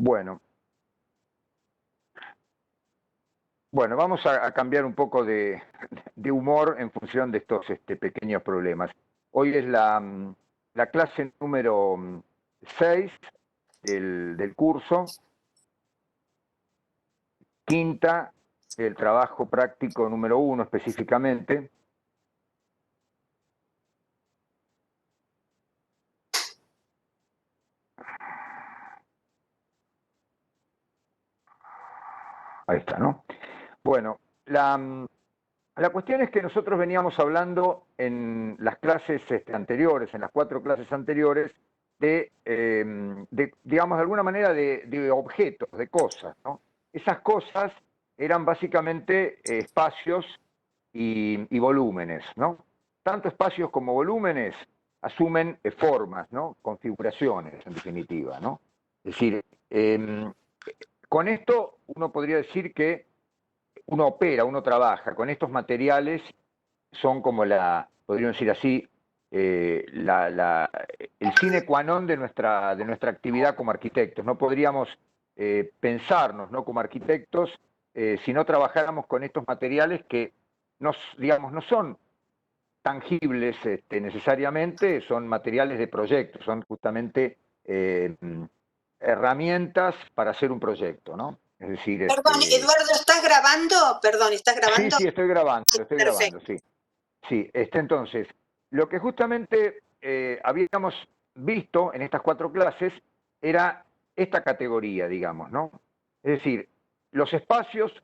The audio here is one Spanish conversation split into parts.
Bueno, bueno, vamos a cambiar un poco de humor en función de estos pequeños problemas. Hoy es la clase número 6 del curso, quinta, el trabajo práctico número 1 específicamente. Ahí está, ¿no? Bueno, la cuestión es que nosotros veníamos hablando en las clases anteriores, en las 4 clases anteriores, digamos, de alguna manera de objetos, de cosas, ¿no? Esas cosas eran básicamente espacios y volúmenes, ¿no? Tanto espacios como volúmenes asumen formas, ¿no? Configuraciones, en definitiva, ¿no? Es decir, con esto uno podría decir que uno opera, uno trabaja con estos materiales, son como podríamos decir así, el sine qua non de nuestra actividad como arquitectos. No podríamos pensarnos, ¿no?, como arquitectos si no trabajáramos con estos materiales que digamos, no son tangibles necesariamente, son materiales de proyecto, son justamente herramientas para hacer un proyecto, ¿no? Es decir, Perdón, Eduardo, ¿estás grabando? Perdón, ¿estás grabando? Sí, estoy grabando, Perfecto. sí. Sí, entonces, lo que justamente habíamos visto en estas 4 clases era esta categoría, digamos, ¿no? Es decir, los espacios,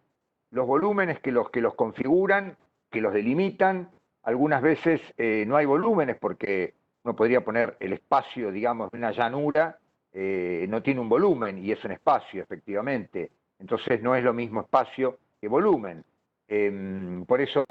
los volúmenes que los configuran, que los delimitan. Algunas veces no hay volúmenes porque uno podría poner el espacio, digamos, de una llanura, no tiene un volumen y es un espacio, efectivamente. Entonces no es lo mismo espacio que volumen. Por eso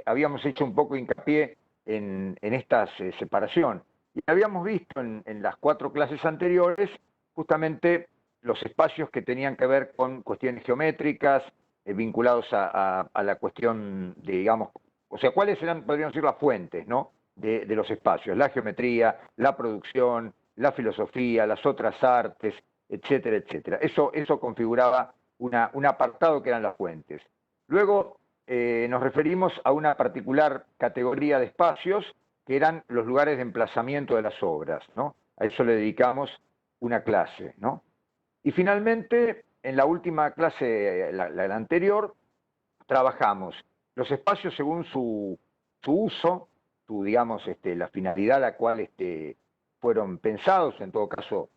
habíamos hecho un poco hincapié en esta separación. Y habíamos visto en las 4 clases anteriores justamente los espacios que tenían que ver con cuestiones geométricas, vinculados a la cuestión de, digamos, o sea, cuáles eran, podríamos decir, las fuentes, ¿no?, de los espacios: la geometría, la producción, la filosofía, las otras artes, etcétera, etcétera. Eso configuraba un apartado que eran las fuentes. Luego nos referimos a una particular categoría de espacios que eran los lugares de emplazamiento de las obras, ¿no? A eso le dedicamos una clase, ¿no? Y finalmente, en la última clase, la anterior, trabajamos los espacios según su uso, digamos, la finalidad a la cual fueron pensados, en todo caso,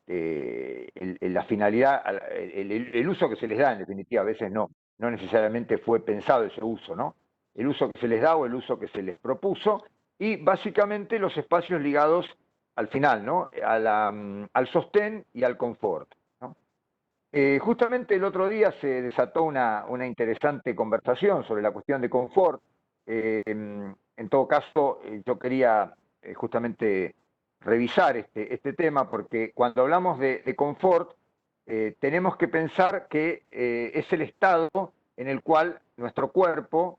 la finalidad, el uso que se les da, en definitiva. A veces no necesariamente fue pensado ese uso, ¿no? El uso que se les da o el uso que se les propuso, y básicamente los espacios ligados al final, ¿no?, al sostén y al confort, ¿no? Justamente el otro día se desató una interesante conversación sobre la cuestión de confort. En todo caso, yo quería justamente revisar este tema, porque cuando hablamos de confort, tenemos que pensar que es el estado en el cual nuestro cuerpo,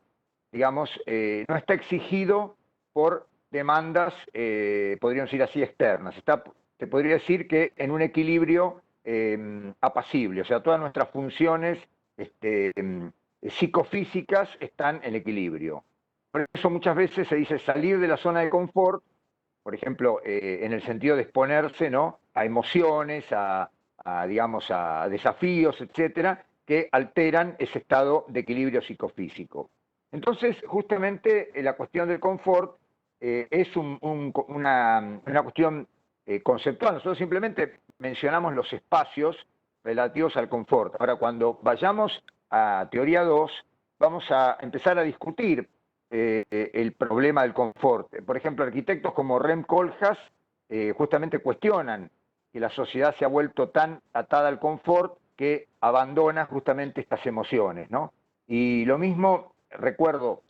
digamos, no está exigido por demandas, podríamos decir así, externas. Se podría decir que en un equilibrio apacible, o sea, todas nuestras funciones psicofísicas están en equilibrio. Por eso muchas veces se dice salir de la zona de confort, por ejemplo, en el sentido de exponerse, ¿no?, a emociones, digamos, a desafíos, etcétera, que alteran ese estado de equilibrio psicofísico. Entonces, justamente la cuestión del confort es una cuestión conceptual. Nosotros simplemente mencionamos los espacios relativos al confort. Ahora, cuando vayamos a teoría 2, vamos a empezar a discutir el problema del confort. Por ejemplo, arquitectos como Rem Koolhaas justamente cuestionan que la sociedad se ha vuelto tan atada al confort que abandona justamente estas emociones, ¿no? Y lo mismo, recuerdo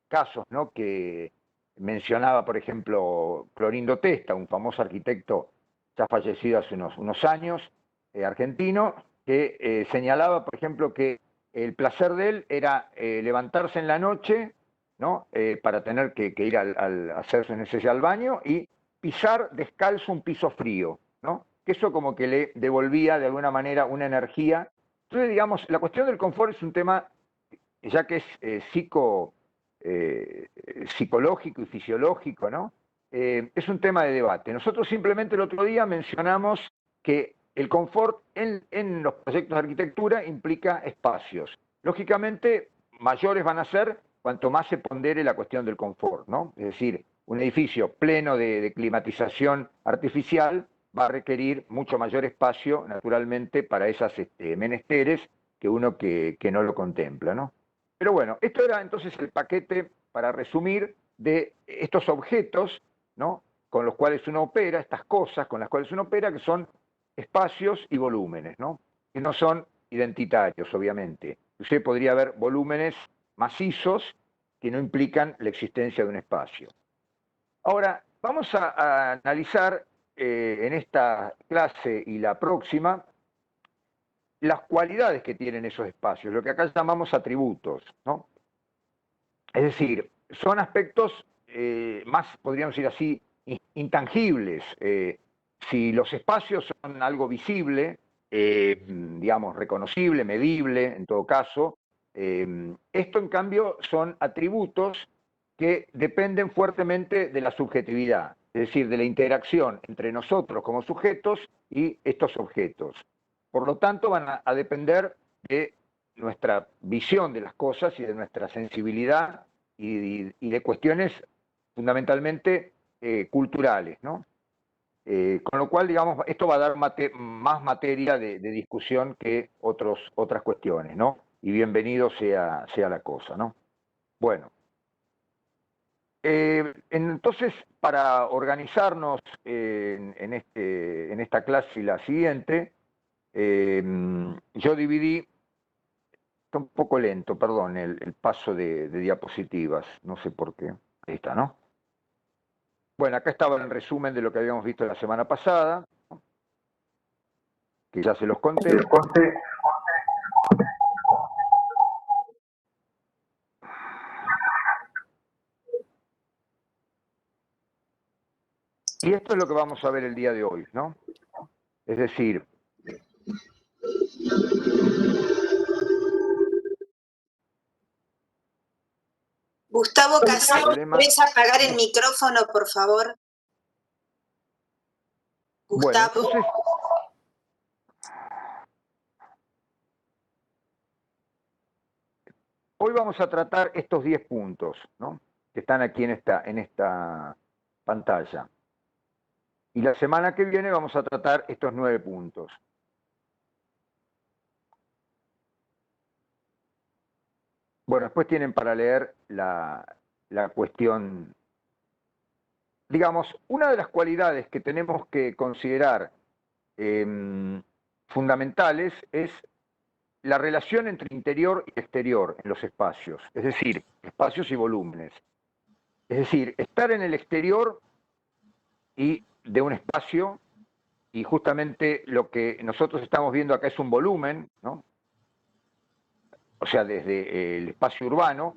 casos, ¿no?, que mencionaba, por ejemplo, Clorindo Testa, un famoso arquitecto ya fallecido hace unos años, argentino, que señalaba, por ejemplo, que el placer de él era levantarse en la noche, ¿no?, para tener que ir a hacer sus necesidades al baño, y pisar descalzo un piso frío, ¿no? que eso como que le devolvía de alguna manera una energía. Entonces, digamos, la cuestión del confort es un tema, ya que es psicológico y fisiológico, ¿no? Es un tema de debate. Nosotros simplemente el otro día mencionamos que el confort en los proyectos de arquitectura implica espacios. Lógicamente, mayores van a ser cuanto más se pondere la cuestión del confort, ¿no? Es decir, un edificio pleno de climatización artificial va a requerir mucho mayor espacio, naturalmente, para esas menesteres que uno que no lo contempla, ¿no? Pero bueno, esto era entonces el paquete, para resumir, de estos objetos, ¿no?, con los cuales uno opera, estas cosas con las cuales uno opera, que son espacios y volúmenes, ¿no?, que no son identitarios, obviamente. Usted podría ver volúmenes macizos que no implican la existencia de un espacio. Ahora, vamos a analizar en esta clase y la próxima las cualidades que tienen esos espacios, lo que acá llamamos atributos, ¿no? Es decir, son aspectos más, podríamos decir así, intangibles. Si los espacios son algo visible, digamos, reconocible, medible, en todo caso, esto en cambio son atributos que dependen fuertemente de la subjetividad, es decir, de la interacción entre nosotros como sujetos y estos objetos. Por lo tanto, van a depender de nuestra visión de las cosas y de nuestra sensibilidad y de cuestiones fundamentalmente culturales, ¿no? Con lo cual, digamos, esto va a dar más materia de discusión que otras cuestiones, ¿no? Y bienvenido sea la cosa, ¿no? Bueno, entonces, para organizarnos en esta clase y la siguiente, yo dividí. Está un poco lento, perdón, el paso de diapositivas, no sé por qué. Ahí está, ¿no? Bueno, acá estaba el resumen de lo que habíamos visto la semana pasada, que ya se los conté. Y esto es lo que vamos a ver el día de hoy, ¿no? Es decir, Gustavo Casero, problemas. ¿puedes apagar el micrófono, por favor? Bueno, Gustavo. entonces, hoy vamos a tratar estos 10 puntos, ¿no?, que están aquí en esta pantalla. Y la semana que viene vamos a tratar estos 9 puntos. Bueno, después tienen para leer la cuestión. Digamos, una de las cualidades que tenemos que considerar fundamentales es la relación entre interior y exterior en los espacios, es decir, espacios y volúmenes. Es decir, estar en el exterior y de un espacio, y justamente lo que nosotros estamos viendo acá es un volumen, ¿no? O sea, desde el espacio urbano,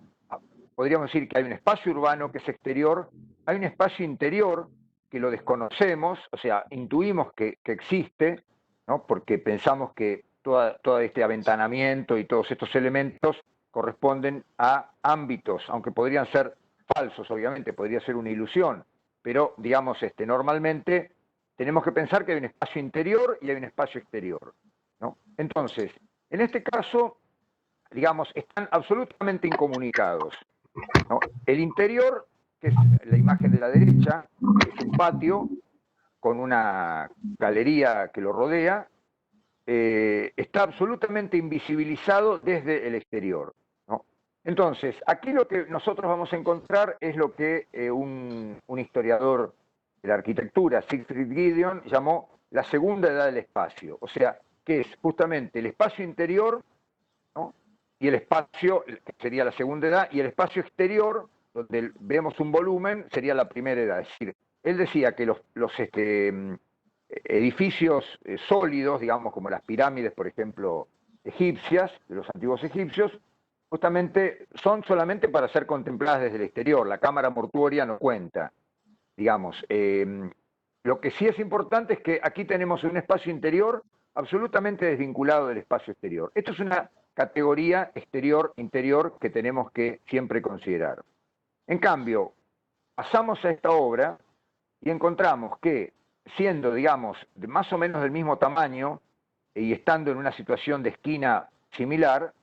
podríamos decir que hay un espacio urbano que es exterior, hay un espacio interior que lo desconocemos, o sea, intuimos que existe, ¿no?, porque pensamos que todo este aventanamiento y todos estos elementos corresponden a ámbitos, aunque podrían ser falsos, obviamente, podría ser una ilusión, pero digamos, normalmente tenemos que pensar que hay un espacio interior y hay un espacio exterior, ¿no? Entonces, en este caso, digamos, están absolutamente incomunicados, ¿no? El interior, que es la imagen de la derecha, es un patio con una galería que lo rodea, está absolutamente invisibilizado desde el exterior, ¿no? Entonces, aquí lo que nosotros vamos a encontrar es lo que un historiador de la arquitectura, Siegfried Gideon, llamó la segunda edad del espacio, o sea, que es justamente el espacio interior, ¿no?, y el espacio, que sería la segunda edad, y el espacio exterior, donde vemos un volumen, sería la primera edad. Es decir, él decía que los edificios sólidos, digamos, como las pirámides, por ejemplo, egipcias, de los antiguos egipcios, justamente son solamente para ser contempladas desde el exterior. La cámara mortuoria no cuenta, digamos. Lo que sí es importante es que aquí tenemos un espacio interior absolutamente desvinculado del espacio exterior. Esto es una categoría exterior-interior que tenemos que siempre considerar. En cambio, pasamos a esta obra y encontramos que, siendo, digamos, más o menos del mismo tamaño y estando en una situación de esquina similar,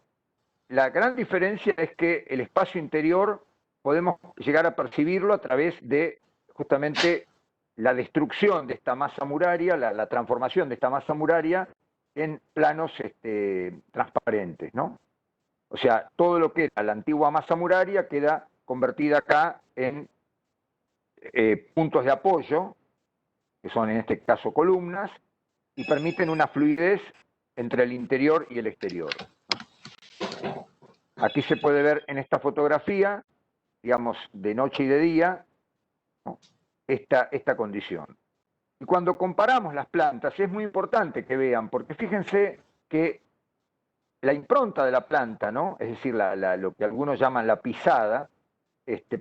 la gran diferencia es que el espacio interior podemos llegar a percibirlo a través de justamente la destrucción de esta masa muraria, la transformación de esta masa muraria en planos transparentes, ¿no? O sea, todo lo que era la antigua masa muraria queda convertida acá en puntos de apoyo, que son en este caso columnas, y permiten una fluidez entre el interior y el exterior. Aquí se puede ver en esta fotografía, digamos, de noche y de día, ¿no? esta condición. Y cuando comparamos las plantas, es muy importante que vean, porque fíjense que la impronta de la planta, ¿no? Es decir, lo que algunos llaman la pisada,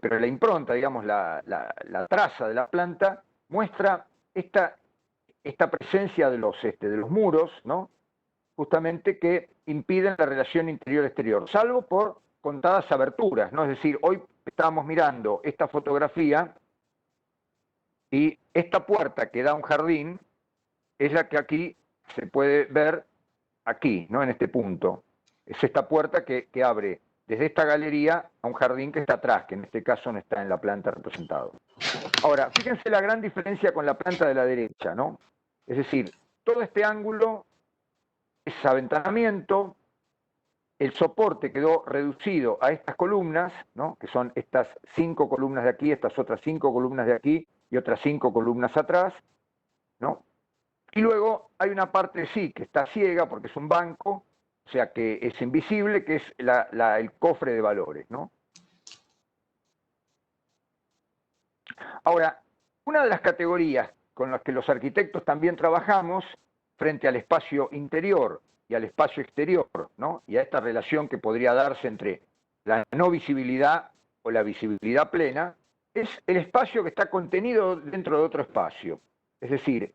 pero la impronta, digamos, la traza de la planta, muestra esta presencia de los muros, ¿no? Justamente que impiden la relación interior-exterior, salvo por contadas aberturas, ¿no? Es decir, hoy estábamos mirando esta fotografía y esta puerta que da a un jardín es la que aquí se puede ver aquí, ¿no? En este punto. Es esta puerta que abre desde esta galería a un jardín que está atrás, que en este caso no está en la planta representado. Ahora, fíjense la gran diferencia con la planta de la derecha, ¿no? Es decir, todo este ángulo es aventanamiento, el soporte quedó reducido a estas columnas, ¿no? Que son estas 5 columnas de aquí, estas otras 5 columnas de aquí y otras 5 columnas atrás, ¿no? Y luego hay una parte sí que está ciega porque es un banco, o sea que es invisible, que es el cofre de valores, ¿no? Ahora, una de las categorías con las que los arquitectos también trabajamos frente al espacio interior y al espacio exterior, ¿no? Y a esta relación que podría darse entre la no visibilidad o la visibilidad plena, es el espacio que está contenido dentro de otro espacio. Es decir,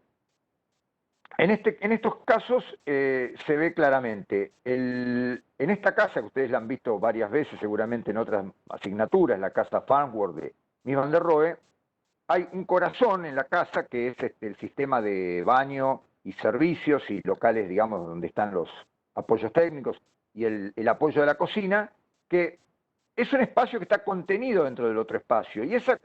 en estos casos se ve claramente, en esta casa, que ustedes la han visto varias veces seguramente en otras asignaturas, la casa Farnsworth de Mies van der Rohe, hay un corazón en la casa que es el sistema de baño y servicios y locales, digamos, donde están los apoyos técnicos y el apoyo de la cocina, que es un espacio que está contenido dentro del otro espacio. Y esa,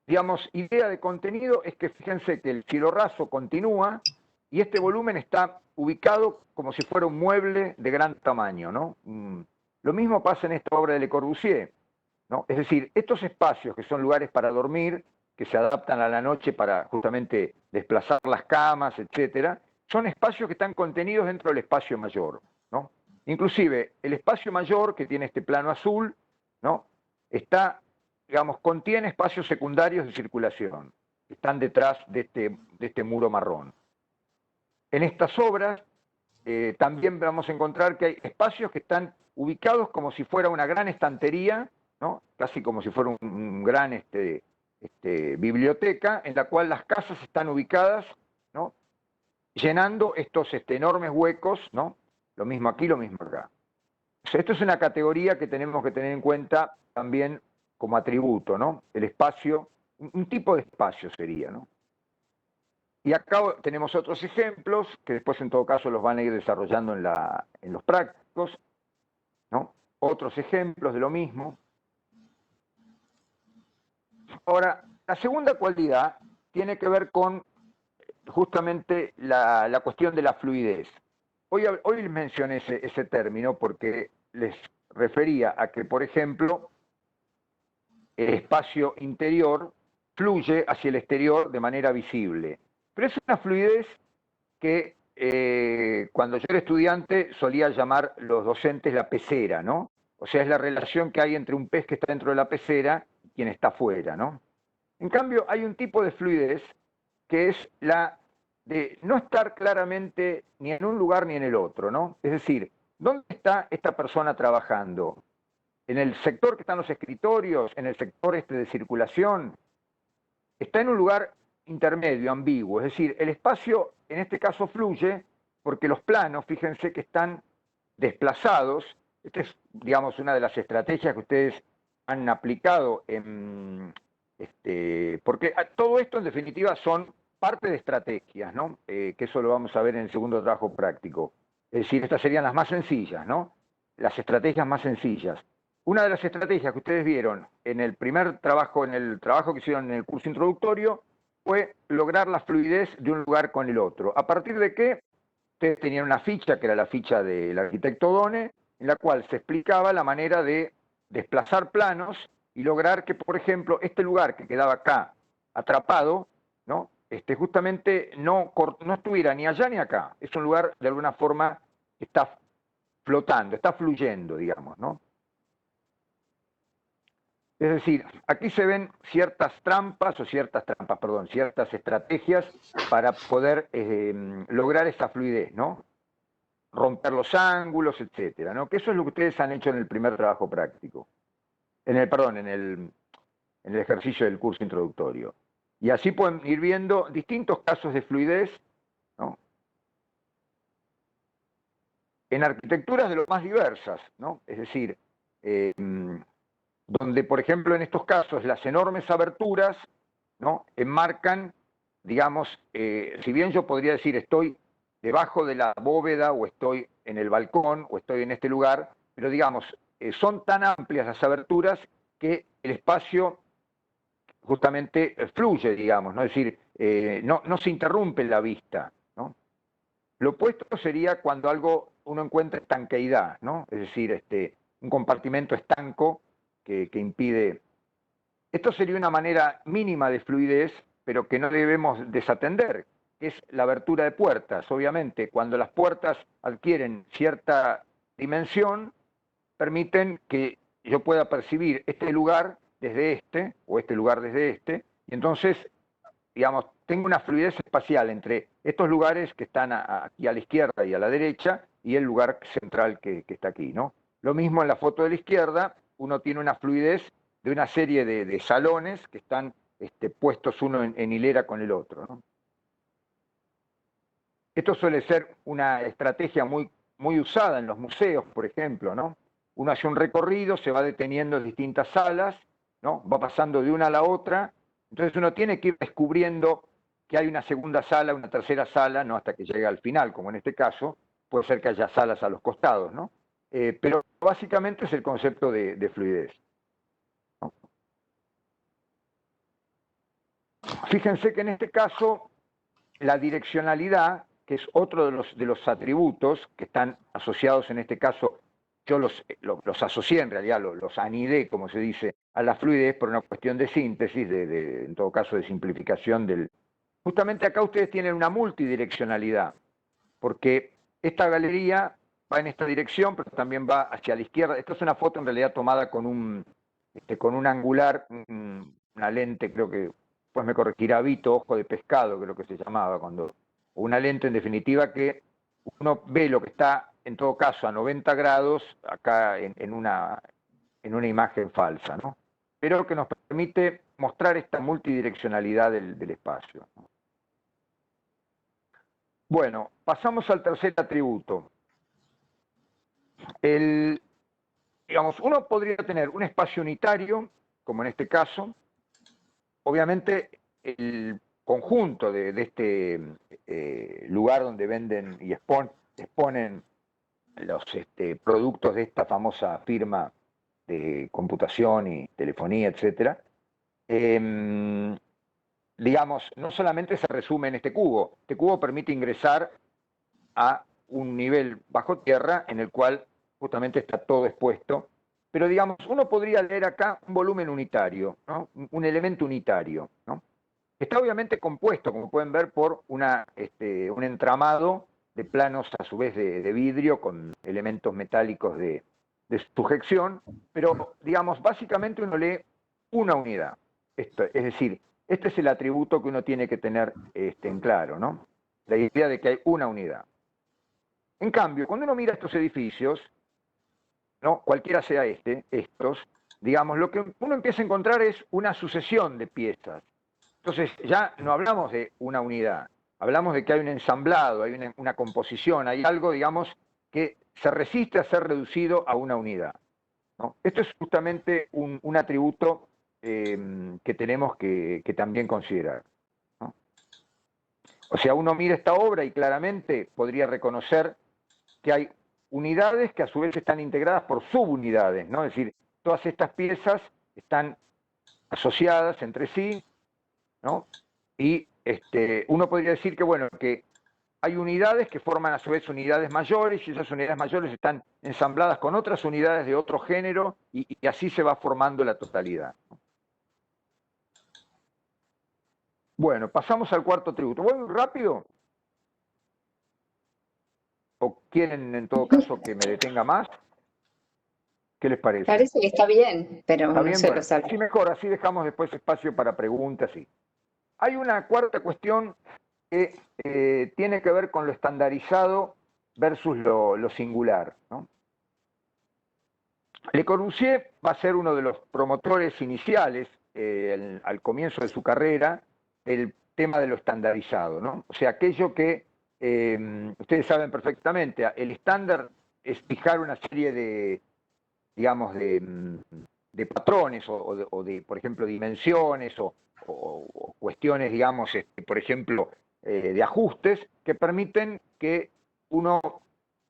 digamos, idea de contenido es que fíjense que el cielo raso continúa y este volumen está ubicado como si fuera un mueble de gran tamaño, ¿no? Lo mismo pasa en esta obra de Le Corbusier, ¿no? Es decir, estos espacios que son lugares para dormir, que se adaptan a la noche para justamente desplazar las camas, etcétera, son espacios que están contenidos dentro del espacio mayor, ¿no? Inclusive el espacio mayor, que tiene este plano azul, ¿no? Digamos, contiene espacios secundarios de circulación, que están detrás de este muro marrón. En estas obras también vamos a encontrar que hay espacios que están ubicados como si fuera una gran estantería, ¿no? Casi como si fuera un gran biblioteca, en la cual las casas están ubicadas, ¿no? Llenando estos enormes huecos, ¿no? Lo mismo aquí, lo mismo acá. O sea, esto es una categoría que tenemos que tener en cuenta también como atributo, ¿no? El espacio, un tipo de espacio sería, ¿no? Y acá tenemos otros ejemplos, que después en todo caso los van a ir desarrollando en los prácticos, ¿no? Otros ejemplos de lo mismo. Ahora, la segunda cualidad tiene que ver con justamente la cuestión de la fluidez. Hoy les mencioné ese término porque les refería a que, por ejemplo, el espacio interior fluye hacia el exterior de manera visible. Pero es una fluidez que cuando yo era estudiante solía llamar los docentes la pecera, ¿no? O sea, es la relación que hay entre un pez que está dentro de la pecera y quien está afuera, ¿no? En cambio, hay un tipo de fluidez que es la de no estar claramente ni en un lugar ni en el otro, ¿no? Es decir, ¿dónde está esta persona trabajando? ¿En el sector que están los escritorios? ¿En el sector de circulación? ¿Está en un lugar intermedio, ambiguo, es decir, el espacio en este caso fluye porque los planos, fíjense que están desplazados. Esta es, digamos, una de las estrategias que ustedes han aplicado porque todo esto en definitiva son parte de estrategias, ¿no? Que eso lo vamos a ver en el segundo trabajo práctico. Es decir, estas serían las más sencillas, ¿no? Las estrategias más sencillas. Una de las estrategias que ustedes vieron en el primer trabajo, en el trabajo que hicieron en el curso introductorio, fue lograr la fluidez de un lugar con el otro. ¿A partir de qué? Ustedes tenían una ficha, que era la ficha del arquitecto Done, en la cual se explicaba la manera de desplazar planos y lograr que, por ejemplo, este lugar que quedaba acá atrapado, ¿no? Justamente no estuviera ni allá ni acá. Es un lugar, de alguna forma, que está flotando, está fluyendo, digamos, ¿no? Es decir, aquí se ven ciertas estrategias para poder lograr esa fluidez, ¿no? Romper los ángulos, etcétera, ¿no? Que eso es lo que ustedes han hecho en el primer trabajo práctico. En el ejercicio del curso introductorio. Y así pueden ir viendo distintos casos de fluidez, ¿no? En arquitecturas de lo más diversas, ¿no? Es decir, donde, por ejemplo, en estos casos, las enormes aberturas, ¿no? Enmarcan, digamos, si bien yo podría decir estoy debajo de la bóveda, o estoy en el balcón, o estoy en este lugar, pero digamos, son tan amplias las aberturas que el espacio justamente fluye, digamos, ¿no? Es decir, no se interrumpe la vista, ¿no? Lo opuesto sería cuando uno encuentra estanqueidad, ¿no? Es decir, un compartimento estanco que impide. Esto sería una manera mínima de fluidez, pero que no debemos desatender, que es la abertura de puertas. Obviamente, cuando las puertas adquieren cierta dimensión, permiten que yo pueda percibir este lugar desde o este lugar desde y entonces, digamos, tengo una fluidez espacial entre estos lugares que están aquí a la izquierda y a la derecha, y el lugar central que está aquí, ¿no? Lo mismo en la foto de la izquierda, uno tiene una fluidez de una serie de salones que están puestos uno en hilera con el otro, ¿no? Esto suele ser una estrategia muy, muy usada en los museos, por ejemplo, ¿no? Uno hace un recorrido, se va deteniendo en distintas salas, ¿no? Va pasando de una a la otra, entonces uno tiene que ir descubriendo que hay una segunda sala, una tercera sala, no hasta que llega al final, como en este caso, puede ser que haya salas a los costados, ¿no? Pero básicamente es el concepto de fluidez, ¿no? Fíjense que en este caso la direccionalidad, que es otro de los atributos que están asociados en este caso, yo los asocié en realidad, los anidé, como se dice, a la fluidez por una cuestión de síntesis, en todo caso de simplificación del. Justamente acá ustedes tienen una multidireccionalidad, porque esta galería va en esta dirección, pero también va hacia la izquierda. Esta es una foto en realidad tomada con un angular, una lente, creo que, pues me corregirá Vito, ojo de pescado, creo que se llamaba, una lente en definitiva que uno ve lo que está en todo caso a 90 grados acá en una imagen falsa, ¿no? Pero que nos permite mostrar esta multidireccionalidad del espacio. Bueno, pasamos al tercer atributo. Digamos, uno podría tener un espacio unitario, como en este caso. Obviamente, el conjunto de este lugar donde venden y exponen los productos de esta famosa firma de computación y telefonía, etcétera, digamos, no solamente se resume en este cubo. Este cubo permite ingresar a un nivel bajo tierra en el cual justamente está todo expuesto. Pero digamos, uno podría leer acá un volumen unitario, ¿no? Un elemento unitario, ¿no? Está obviamente compuesto, como pueden ver, por un entramado de planos a su vez de vidrio con elementos metálicos de sujeción, pero digamos, básicamente uno lee una unidad. Es decir, este es el atributo que uno tiene que tener en claro, ¿no? La idea de que hay una unidad. En cambio, cuando uno mira estos edificios, ¿no? Cualquiera sea estos, digamos, lo que uno empieza a encontrar es una sucesión de piezas. Entonces ya no hablamos de una unidad, hablamos de que hay un ensamblado, hay una composición, hay algo, digamos, que se resiste a ser reducido a una unidad, ¿no? Esto es justamente un atributo que tenemos que también considerar, ¿no? O sea, uno mira esta obra y claramente podría reconocer que hay unidades que a su vez están integradas por subunidades, ¿no? Es decir, todas estas piezas están asociadas entre sí, ¿no? Y uno podría decir que, bueno, que hay unidades que forman a su vez unidades mayores y esas unidades mayores están ensambladas con otras unidades de otro género y así se va formando la totalidad. Bueno, pasamos al cuarto tributo. ¿Voy muy rápido? ¿O quieren en todo caso que me detenga más? ¿Qué les parece? Parece que está bien, pero ¿Está no bien? sé, Bueno, los así mejor, así dejamos después espacio para preguntas. Y... Hay una cuarta cuestión que tiene que ver con lo estandarizado versus lo singular, ¿no? Le Corbusier va a ser uno de los promotores iniciales, al comienzo de su carrera, del tema de lo estandarizado, ¿no? O sea, aquello que ustedes saben perfectamente, el estándar es fijar una serie de, digamos, de patrones o de, por ejemplo, dimensiones o cuestiones, digamos, por ejemplo, de ajustes que permiten que uno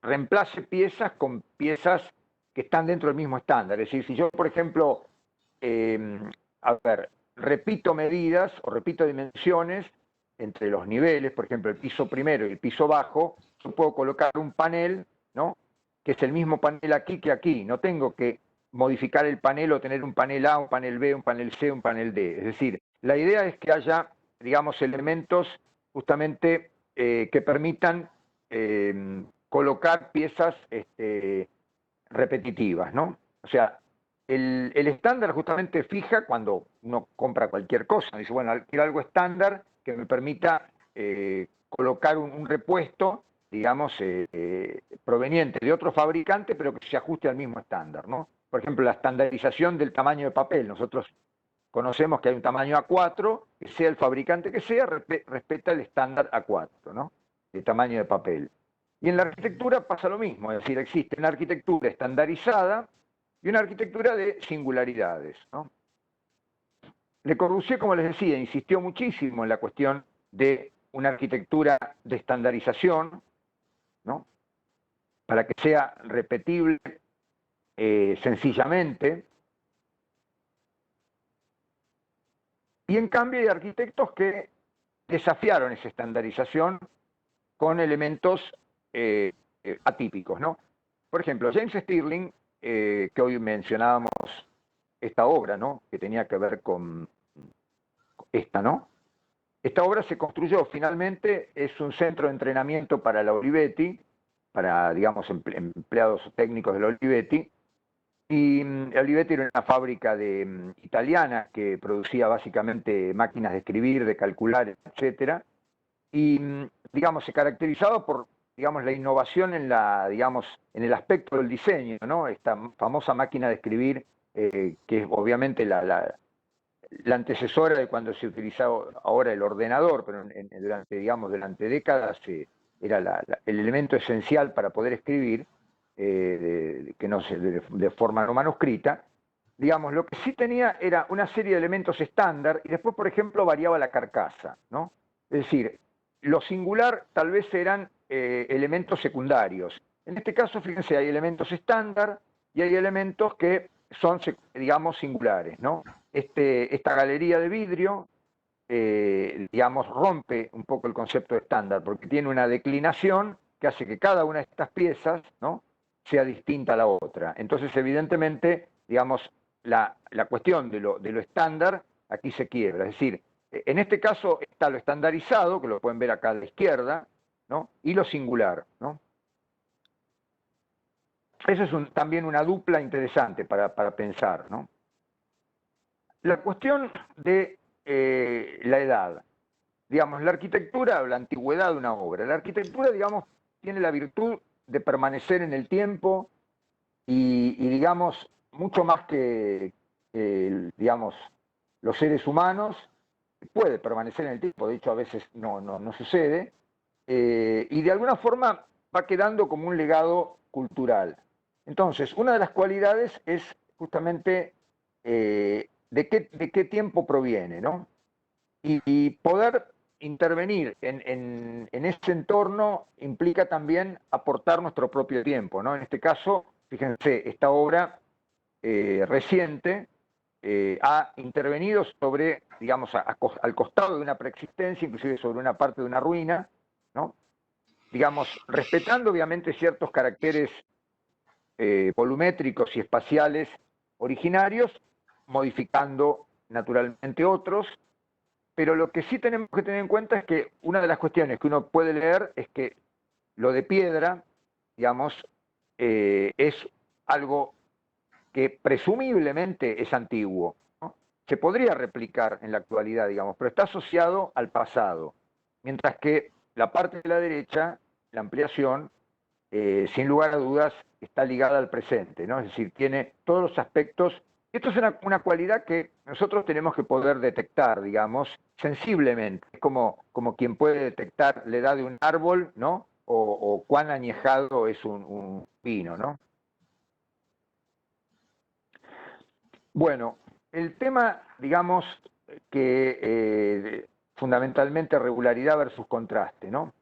reemplace piezas con piezas que están dentro del mismo estándar. Es decir, si yo, por ejemplo, a ver, repito medidas o repito dimensiones entre los niveles, por ejemplo, el piso primero y el piso bajo, yo puedo colocar un panel, ¿no? Que es el mismo panel aquí que aquí. No tengo que modificar el panel o tener un panel A, un panel B, un panel C, un panel D. Es decir, la idea es que haya, digamos, elementos justamente que permitan colocar piezas repetitivas, ¿no? O sea, el estándar justamente fija cuando uno compra cualquier cosa. Dice, bueno, quiero algo estándar que me permita colocar un repuesto, digamos, proveniente de otro fabricante, pero que se ajuste al mismo estándar, ¿no? Por ejemplo, la estandarización del tamaño de papel. Nosotros conocemos que hay un tamaño A4, que sea el fabricante que sea, respeta el estándar A4, ¿no? De tamaño de papel. Y en la arquitectura pasa lo mismo, es decir, existe una arquitectura estandarizada y una arquitectura de singularidades, ¿no? Le Corbusier, como les decía, insistió muchísimo en la cuestión de una arquitectura de estandarización, ¿no? Para que sea repetible sencillamente. Y en cambio hay arquitectos que desafiaron esa estandarización con elementos atípicos, ¿no? Por ejemplo, James Stirling, que hoy mencionábamos esta obra, ¿no? Que tenía que ver con esta, ¿no? Esta obra se construyó finalmente, es un centro de entrenamiento para la Olivetti, para, digamos, empleados técnicos de la Olivetti, y Olivetti era una fábrica italiana que producía básicamente máquinas de escribir, de calcular, etcétera, y digamos se caracterizaba por, digamos, la innovación en digamos, en el aspecto del diseño, ¿no? Esta famosa máquina de escribir que es obviamente la antecesora de cuando se utilizaba ahora el ordenador, pero durante, digamos, durante décadas era el elemento esencial para poder escribir, que no se, de forma no manuscrita. Digamos, lo que sí tenía era una serie de elementos estándar y después, por ejemplo, variaba la carcasa, ¿no? Es decir, lo singular tal vez eran elementos secundarios. En este caso, fíjense, hay elementos estándar y hay elementos que son, digamos, singulares, ¿no? Esta galería de vidrio, digamos, rompe un poco el concepto estándar, porque tiene una declinación que hace que cada una de estas piezas, ¿no?, sea distinta a la otra. Entonces, evidentemente, digamos, la cuestión de lo estándar aquí se quiebra. Es decir, en este caso está lo estandarizado, que lo pueden ver acá a la izquierda, ¿no?, y lo singular, ¿no? Eso es también una dupla interesante para pensar, ¿no? La cuestión de la edad. Digamos, la arquitectura o la antigüedad de una obra. La arquitectura, digamos, tiene la virtud de permanecer en el tiempo y digamos, mucho más que, digamos, los seres humanos, puede permanecer en el tiempo, de hecho a veces no sucede, y de alguna forma va quedando como un legado cultural. Entonces, una de las cualidades es justamente de qué tiempo proviene, ¿no? Y poder intervenir en ese entorno implica también aportar nuestro propio tiempo, ¿no? En este caso, fíjense, esta obra reciente ha intervenido sobre, digamos, al costado de una preexistencia, inclusive sobre una parte de una ruina, ¿no? Digamos, respetando obviamente ciertos caracteres volumétricos y espaciales originarios, modificando naturalmente otros, pero lo que sí tenemos que tener en cuenta es que una de las cuestiones que uno puede leer es que lo de piedra, digamos, es algo que presumiblemente es antiguo, ¿no? Se podría replicar en la actualidad, digamos, pero está asociado al pasado, mientras que la parte de la derecha, la ampliación, sin lugar a dudas, está ligada al presente, ¿no? Es decir, tiene todos los aspectos. Esto es una cualidad que nosotros tenemos que poder detectar, digamos, sensiblemente. Es como quien puede detectar la edad de un árbol, ¿no? O cuán añejado es un vino, ¿no? Bueno, el tema, digamos, que fundamentalmente regularidad versus contraste, ¿no?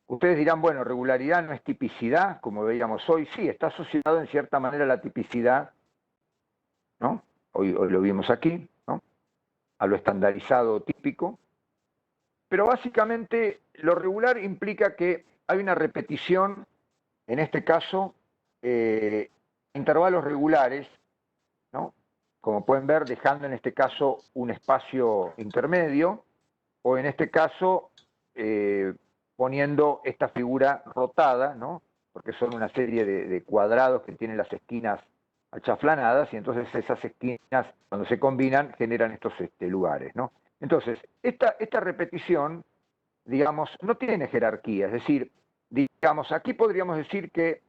Ustedes dirán, bueno, regularidad no es tipicidad, como veíamos hoy. Sí, está asociado en cierta manera a la tipicidad, ¿no? Hoy lo vimos aquí, ¿no? A lo estandarizado o típico. Pero básicamente lo regular implica que hay una repetición, en este caso, intervalos regulares, ¿no? Como pueden ver, dejando en este caso un espacio intermedio, o en este caso poniendo esta figura rotada, ¿no? Porque son una serie de cuadrados que tienen las esquinas achaflanadas, y entonces esas esquinas, cuando se combinan, generan estos lugares, ¿no? Entonces, esta repetición, digamos, no tiene jerarquía, es decir, digamos, aquí podríamos decir que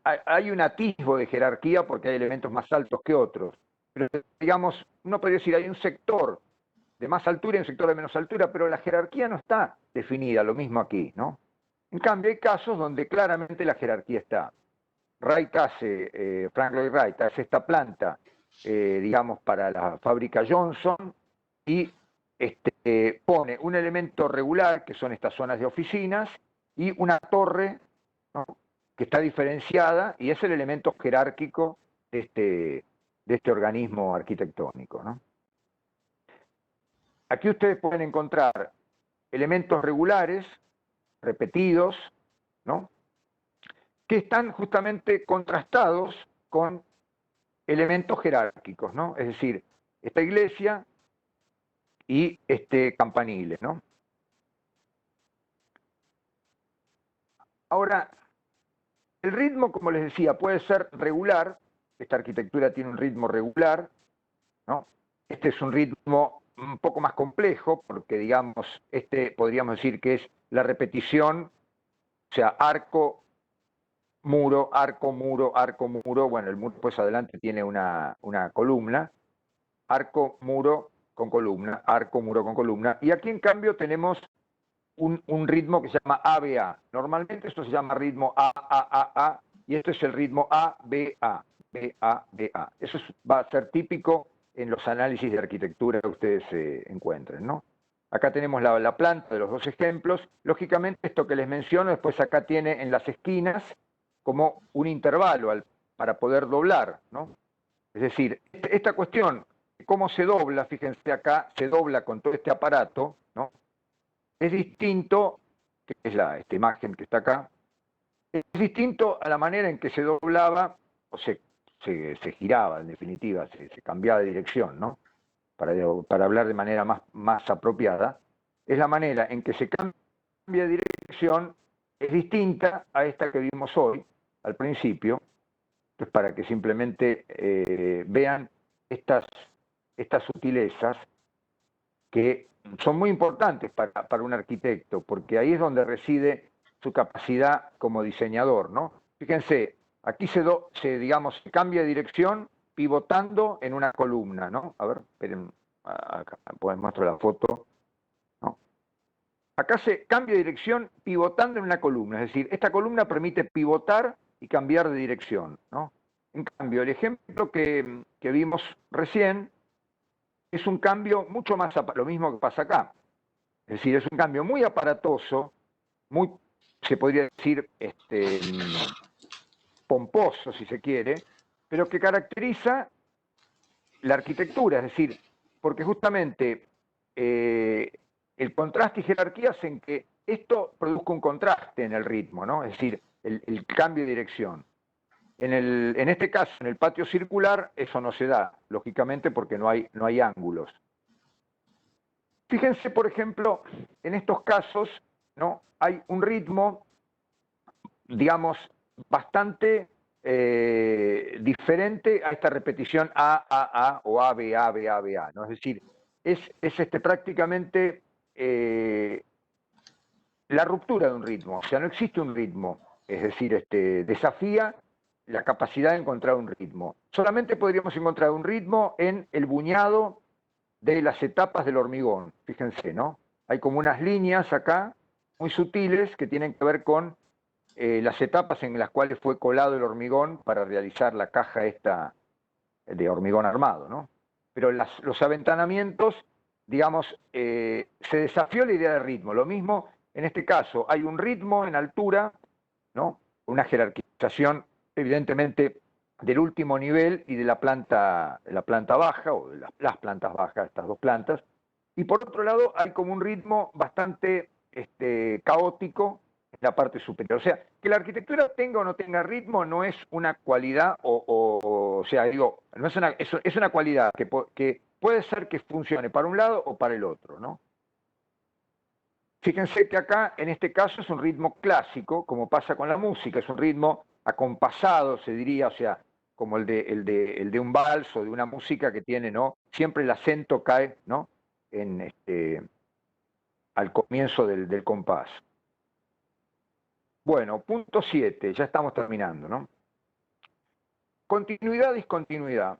hay un atisbo de jerarquía porque hay elementos más altos que otros, pero digamos, uno podría decir, hay un sector de más altura y un sector de menos altura, pero la jerarquía no está definida, lo mismo aquí, ¿no? En cambio, hay casos donde claramente la jerarquía está. Frank Lloyd Wright hace esta planta, digamos, para la fábrica Johnson y pone un elemento regular, que son estas zonas de oficinas, y una torre, ¿no? Que está diferenciada y es el elemento jerárquico de este organismo arquitectónico, ¿no? Aquí ustedes pueden encontrar elementos regulares, repetidos, ¿no? Que están justamente contrastados con elementos jerárquicos, ¿no? Es decir, esta iglesia y este campanile, ¿no? Ahora, el ritmo, como les decía, puede ser regular. Esta arquitectura tiene un ritmo regular, ¿no? Este es un ritmo un poco más complejo, porque, digamos, podríamos decir que es la repetición, o sea, arco, muro, arco, muro, arco, muro. Bueno, el muro pues adelante tiene una columna, arco, muro con columna, arco, muro con columna. Y aquí en cambio tenemos un ritmo que se llama ABA. Normalmente esto se llama ritmo A, y este es el ritmo ABA, BA. Eso va a ser típico en los análisis de arquitectura que ustedes encuentren, ¿no? Acá tenemos la planta de los dos ejemplos. Lógicamente, esto que les menciono, después acá tiene en las esquinas como un intervalo para poder doblar, ¿no? Es decir, esta cuestión, cómo se dobla, fíjense acá, se dobla con todo este aparato, ¿no? Es distinto, que es esta imagen que está acá, es distinto a la manera en que se doblaba, o se giraba, en definitiva, se cambiaba de dirección, ¿no? Para hablar de manera más apropiada, es la manera en que se cambia de dirección, es distinta a esta que vimos hoy, al principio. Entonces, para que simplemente vean estas sutilezas que son muy importantes para un arquitecto, porque ahí es donde reside su capacidad como diseñador, ¿no? Fíjense, aquí digamos, se cambia de dirección pivotando en una columna, ¿no? A ver, esperen, acá, pues muestro la foto Acá se cambia de dirección pivotando en una columna, es decir, esta columna permite pivotar y cambiar de dirección, ¿no? En cambio, el ejemplo que vimos recién es un cambio mucho más, lo mismo que pasa acá. Es decir, es un cambio muy aparatoso, muy, se podría decir, pomposo, si se quiere, pero que caracteriza la arquitectura, es decir, porque justamente el contraste y jerarquía hacen que esto produzca un contraste en el ritmo, ¿no? Es decir, el cambio de dirección. En este caso, en el patio circular, eso no se da, lógicamente, porque no hay ángulos. Fíjense, por ejemplo, en estos casos, ¿no? Hay un ritmo, digamos, bastante diferente a esta repetición A, o A, B, A, B, A, B, A, ¿no? Es decir, es prácticamente la ruptura de un ritmo, o sea, no existe un ritmo, es decir, desafía la capacidad de encontrar un ritmo. Solamente podríamos encontrar un ritmo en el buñado de las etapas del hormigón, fíjense, ¿no? Hay como unas líneas acá, muy sutiles, que tienen que ver con las etapas en las cuales fue colado el hormigón para realizar la caja esta de hormigón armado, ¿no? Pero los aventanamientos, digamos, se desafió la idea de ritmo. Lo mismo, en este caso, hay un ritmo en altura, ¿no? Una jerarquización, evidentemente, del último nivel y de la planta baja, o de las plantas bajas, estas dos plantas. Y por otro lado, hay como un ritmo bastante caótico en la parte superior. O sea, que la arquitectura tenga o no tenga ritmo no es una cualidad, o sea, digo, no es es una cualidad que puede ser que funcione para un lado o para el otro, ¿no? Fíjense que acá, en este caso, es un ritmo clásico, como pasa con la música, es un ritmo acompasado, se diría, o sea, como el de un vals o de una música que tiene, ¿no? Siempre el acento cae, ¿no? En, al comienzo del compás. Bueno, punto 7, ya estamos terminando, ¿no? Continuidad, discontinuidad.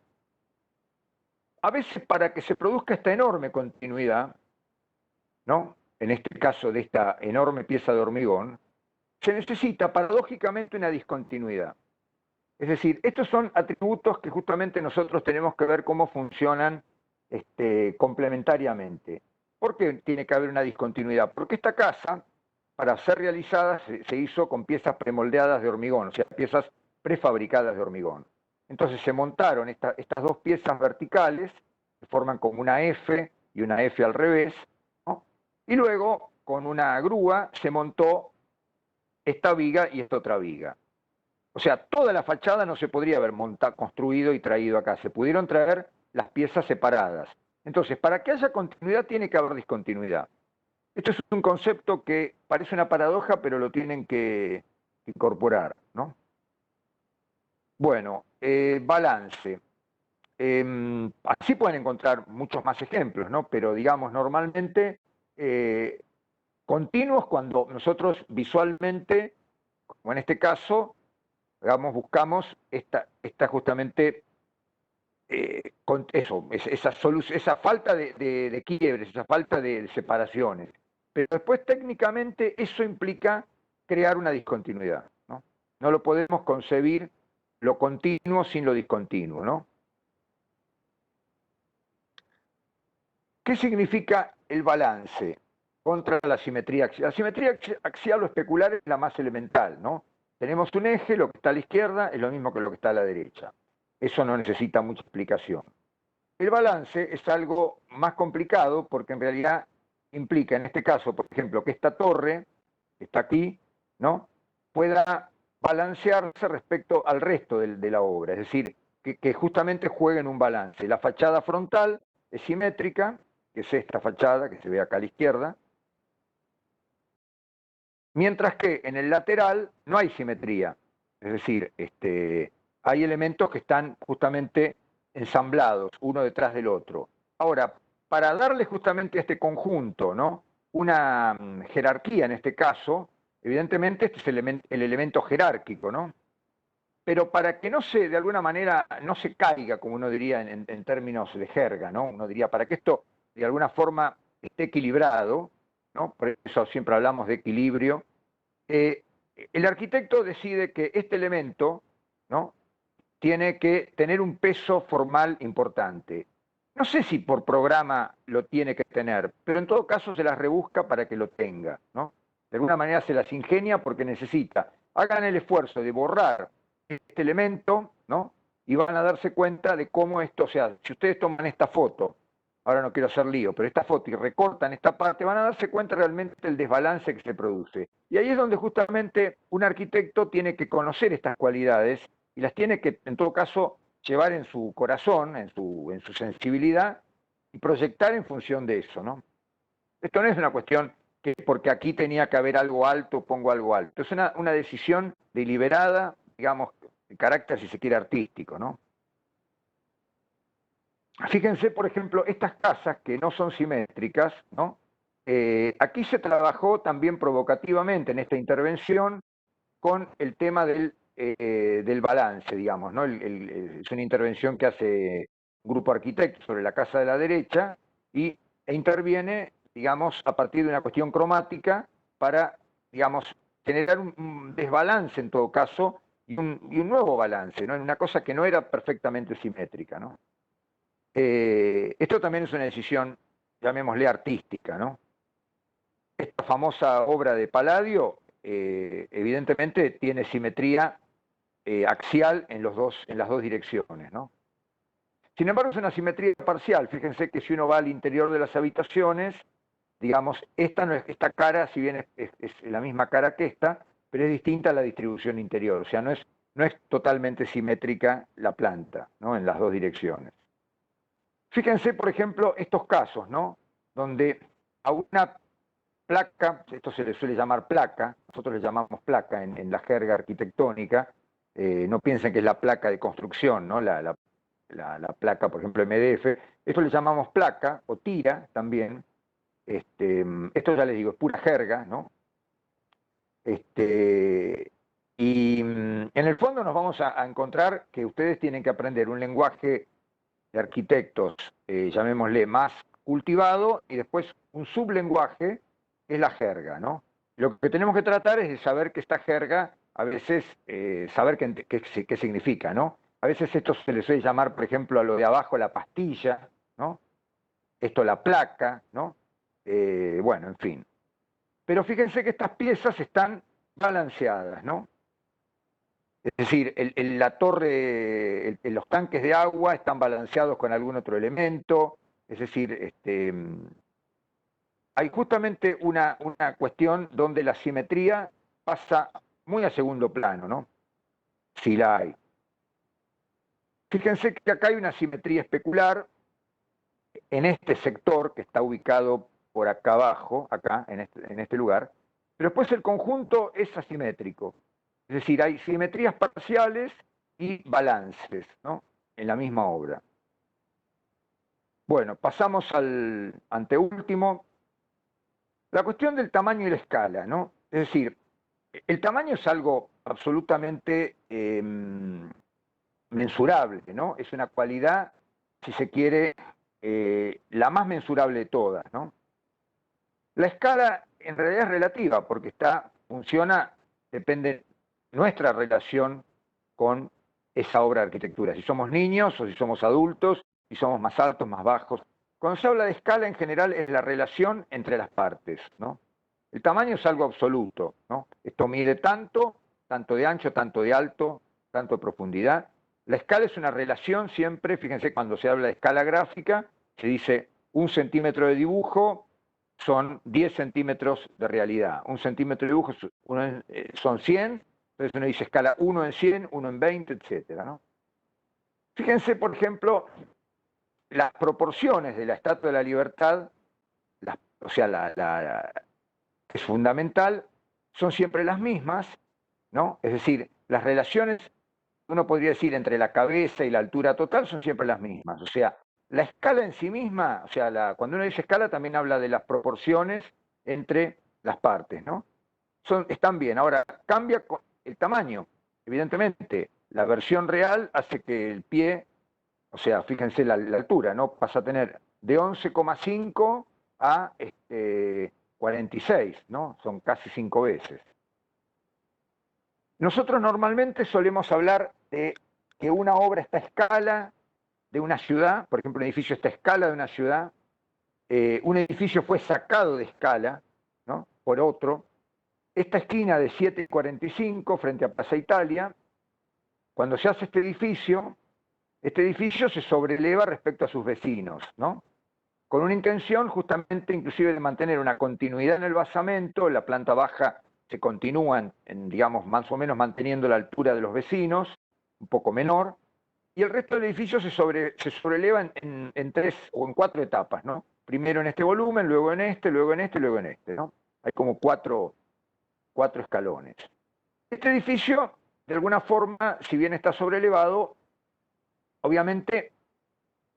A veces para que se produzca esta enorme continuidad, ¿no? En este caso de esta enorme pieza de hormigón, se necesita paradójicamente una discontinuidad. Es decir, estos son atributos que justamente nosotros tenemos que ver cómo funcionan complementariamente. ¿Por qué tiene que haber una discontinuidad? Porque esta casa, para ser realizada, se hizo con piezas premoldeadas de hormigón, o sea, piezas prefabricadas de hormigón. Entonces se montaron estas dos piezas verticales, que forman como una F y una F al revés, ¿no? Y luego, con una grúa, se montó esta viga y esta otra viga. O sea, toda la fachada no se podría haber construido y traído acá. Se pudieron traer las piezas separadas. Entonces, para que haya continuidad tiene que haber discontinuidad. Esto es un concepto que parece una paradoja, pero lo tienen que incorporar, ¿no? Bueno, balance. Así pueden encontrar muchos más ejemplos, ¿no? Pero digamos, normalmente continuos cuando nosotros visualmente, como en este caso, digamos, buscamos esta justamente esa falta de quiebres, esa falta de separaciones. Pero después técnicamente eso implica crear una discontinuidad, ¿no? No lo podemos concebir lo continuo sin lo discontinuo, ¿no? ¿Qué significa el balance contra la simetría axial? La simetría axial o especular es la más elemental, ¿no? Tenemos un eje, lo que está a la izquierda es lo mismo que lo que está a la derecha. Eso no necesita mucha explicación. El balance es algo más complicado porque en realidad implica, en este caso, por ejemplo, que esta torre, que está aquí, ¿no? Pueda balancearse respecto al resto de la obra, es decir, que justamente juegue en un balance. La fachada frontal es simétrica, que es esta fachada que se ve acá a la izquierda, mientras que en el lateral no hay simetría, es decir, hay elementos que están justamente ensamblados uno detrás del otro. Ahora, para darle justamente a este conjunto, ¿no? Una jerarquía en este caso, evidentemente este es el elemento jerárquico, ¿no? Pero para que no se, de alguna manera, no se caiga, como uno diría en términos de jerga, ¿no? Uno diría, para que esto de alguna forma esté equilibrado, ¿no? Por eso siempre hablamos de equilibrio. El arquitecto decide que este elemento, ¿no?, tiene que tener un peso formal importante. No sé si por programa lo tiene que tener, pero en todo caso se las rebusca para que lo tenga, ¿no? De alguna manera se las ingenia porque necesita. Hagan el esfuerzo de borrar este elemento, ¿no? Y van a darse cuenta de cómo esto, o sea, si ustedes toman esta foto, ahora no quiero hacer lío, pero esta foto y recortan esta parte, van a darse cuenta realmente del desbalance que se produce. Y ahí es donde justamente un arquitecto tiene que conocer estas cualidades y las tiene que, en todo caso, llevar en su corazón, en su sensibilidad, y proyectar en función de eso, ¿no? Esto no es una cuestión que porque aquí tenía que haber algo alto, pongo algo alto. Es una decisión deliberada, digamos, de carácter, si se quiere, artístico, ¿no? Fíjense, por ejemplo, estas casas que no son simétricas, ¿no? Aquí se trabajó también provocativamente en esta intervención con el tema del balance, digamos, ¿no? Es una intervención que hace un grupo de arquitectos sobre la casa de la derecha e interviene, digamos, a partir de una cuestión cromática para, digamos, generar un desbalance en todo caso y un nuevo balance, ¿no? En una cosa que no era perfectamente simétrica, ¿no? Esto también es una decisión, llamémosle artística, ¿no? Esta famosa obra de Palladio, evidentemente tiene simetría axial en las dos direcciones, ¿no? Sin embargo, es una simetría parcial. Fíjense que si uno va al interior de las habitaciones, digamos, esta cara, si bien es la misma cara que esta, pero es distinta a la distribución interior. O sea, no es totalmente simétrica la planta, ¿no?, en las dos direcciones. Fíjense, por ejemplo, estos casos, ¿no?, donde a una placa, esto se le suele llamar placa, nosotros le llamamos placa en la jerga arquitectónica, no piensen que es la placa de construcción, ¿no?, la placa, por ejemplo, MDF, esto le llamamos placa o tira también. Esto ya les digo, es pura jerga, ¿no? Y en el fondo nos vamos a encontrar que ustedes tienen que aprender un lenguaje de arquitectos, llamémosle más cultivado, y después un sublenguaje, que es la jerga, ¿no? Lo que tenemos que tratar es de saber que esta jerga, a veces, saber qué significa, ¿no? A veces esto se le suele llamar, por ejemplo, a lo de abajo la pastilla, ¿no? Esto la placa, ¿no? Bueno, en fin. Pero fíjense que estas piezas están balanceadas, ¿no? Es decir, la torre, los tanques de agua están balanceados con algún otro elemento, es decir, hay justamente una cuestión donde la simetría pasa muy a segundo plano, ¿no? Si la hay. Fíjense que acá hay una simetría especular en este sector que está ubicado por acá abajo, acá, en este lugar, pero después el conjunto es asimétrico. Es decir, hay simetrías parciales y balances, ¿no?, en la misma obra. Bueno, pasamos al anteúltimo. La cuestión del tamaño y la escala, ¿no? Es decir, el tamaño es algo absolutamente mensurable, ¿no? Es una cualidad, si se quiere, la más mensurable de todas, ¿no? La escala en realidad es relativa porque depende de nuestra relación con esa obra de arquitectura. Si somos niños o si somos adultos, si somos más altos, más bajos. Cuando se habla de escala en general es la relación entre las partes, ¿no? El tamaño es algo absoluto, ¿no? Esto mide tanto de ancho, tanto de alto, tanto de profundidad. La escala es una relación siempre, fíjense, cuando se habla de escala gráfica, se dice 1 centímetro de dibujo son 10 centímetros de realidad. 1 centímetro de dibujo son 100, entonces uno dice escala 1 en 100, 1 en 20, etcétera, ¿no? Fíjense, por ejemplo, las proporciones de la Estatua de la Libertad, o sea, es fundamental, son siempre las mismas, ¿no? Es decir, las relaciones, uno podría decir, entre la cabeza y la altura total son siempre las mismas. O sea, la escala en sí misma, o sea, cuando uno dice escala también habla de las proporciones entre las partes, ¿no? Están bien. Ahora, cambia el tamaño. Evidentemente, la versión real hace que el pie, o sea, fíjense la altura, ¿no? Pasa a tener de 11,5 a 46, ¿no? Son casi 5 veces. Nosotros normalmente solemos hablar de que una obra está a escala de una ciudad, por ejemplo, un edificio está a escala de una ciudad, un edificio fue sacado de escala, ¿no?, por otro. Esta esquina de 7,45 frente a Plaza Italia, cuando se hace este edificio se sobreleva respecto a sus vecinos, ¿no?, con una intención justamente inclusive de mantener una continuidad en el basamento. La planta baja se continúa, digamos, más o menos manteniendo la altura de los vecinos, un poco menor, y el resto del edificio se sobreleva en 3 o en 4 etapas, ¿no? Primero en este volumen, luego en este, luego en este, luego en este, ¿no? Hay como cuatro escalones. Este edificio, de alguna forma, si bien está sobrelevado, obviamente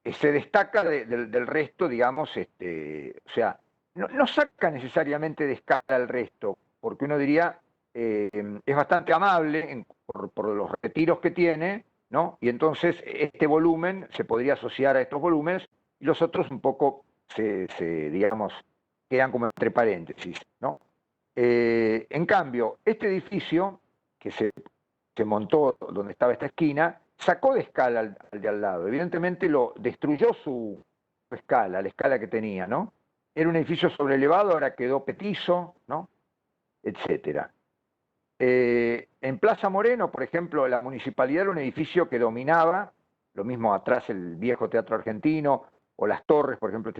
se destaca del resto, digamos, o sea, no saca necesariamente de escala el resto, porque uno diría, es bastante amable por los retiros que tiene, ¿no? Y entonces este volumen se podría asociar a estos volúmenes y los otros un poco digamos, quedan como entre paréntesis, ¿no? En cambio, este edificio que se montó donde estaba esta esquina, sacó de escala al de al lado. Evidentemente lo destruyó su escala, la escala que tenía, ¿no? Era un edificio sobrelevado, ahora quedó petizo, ¿no?, etcétera. En Plaza Moreno, por ejemplo, la municipalidad era un edificio que dominaba, lo mismo atrás el viejo Teatro Argentino, o las torres, por ejemplo,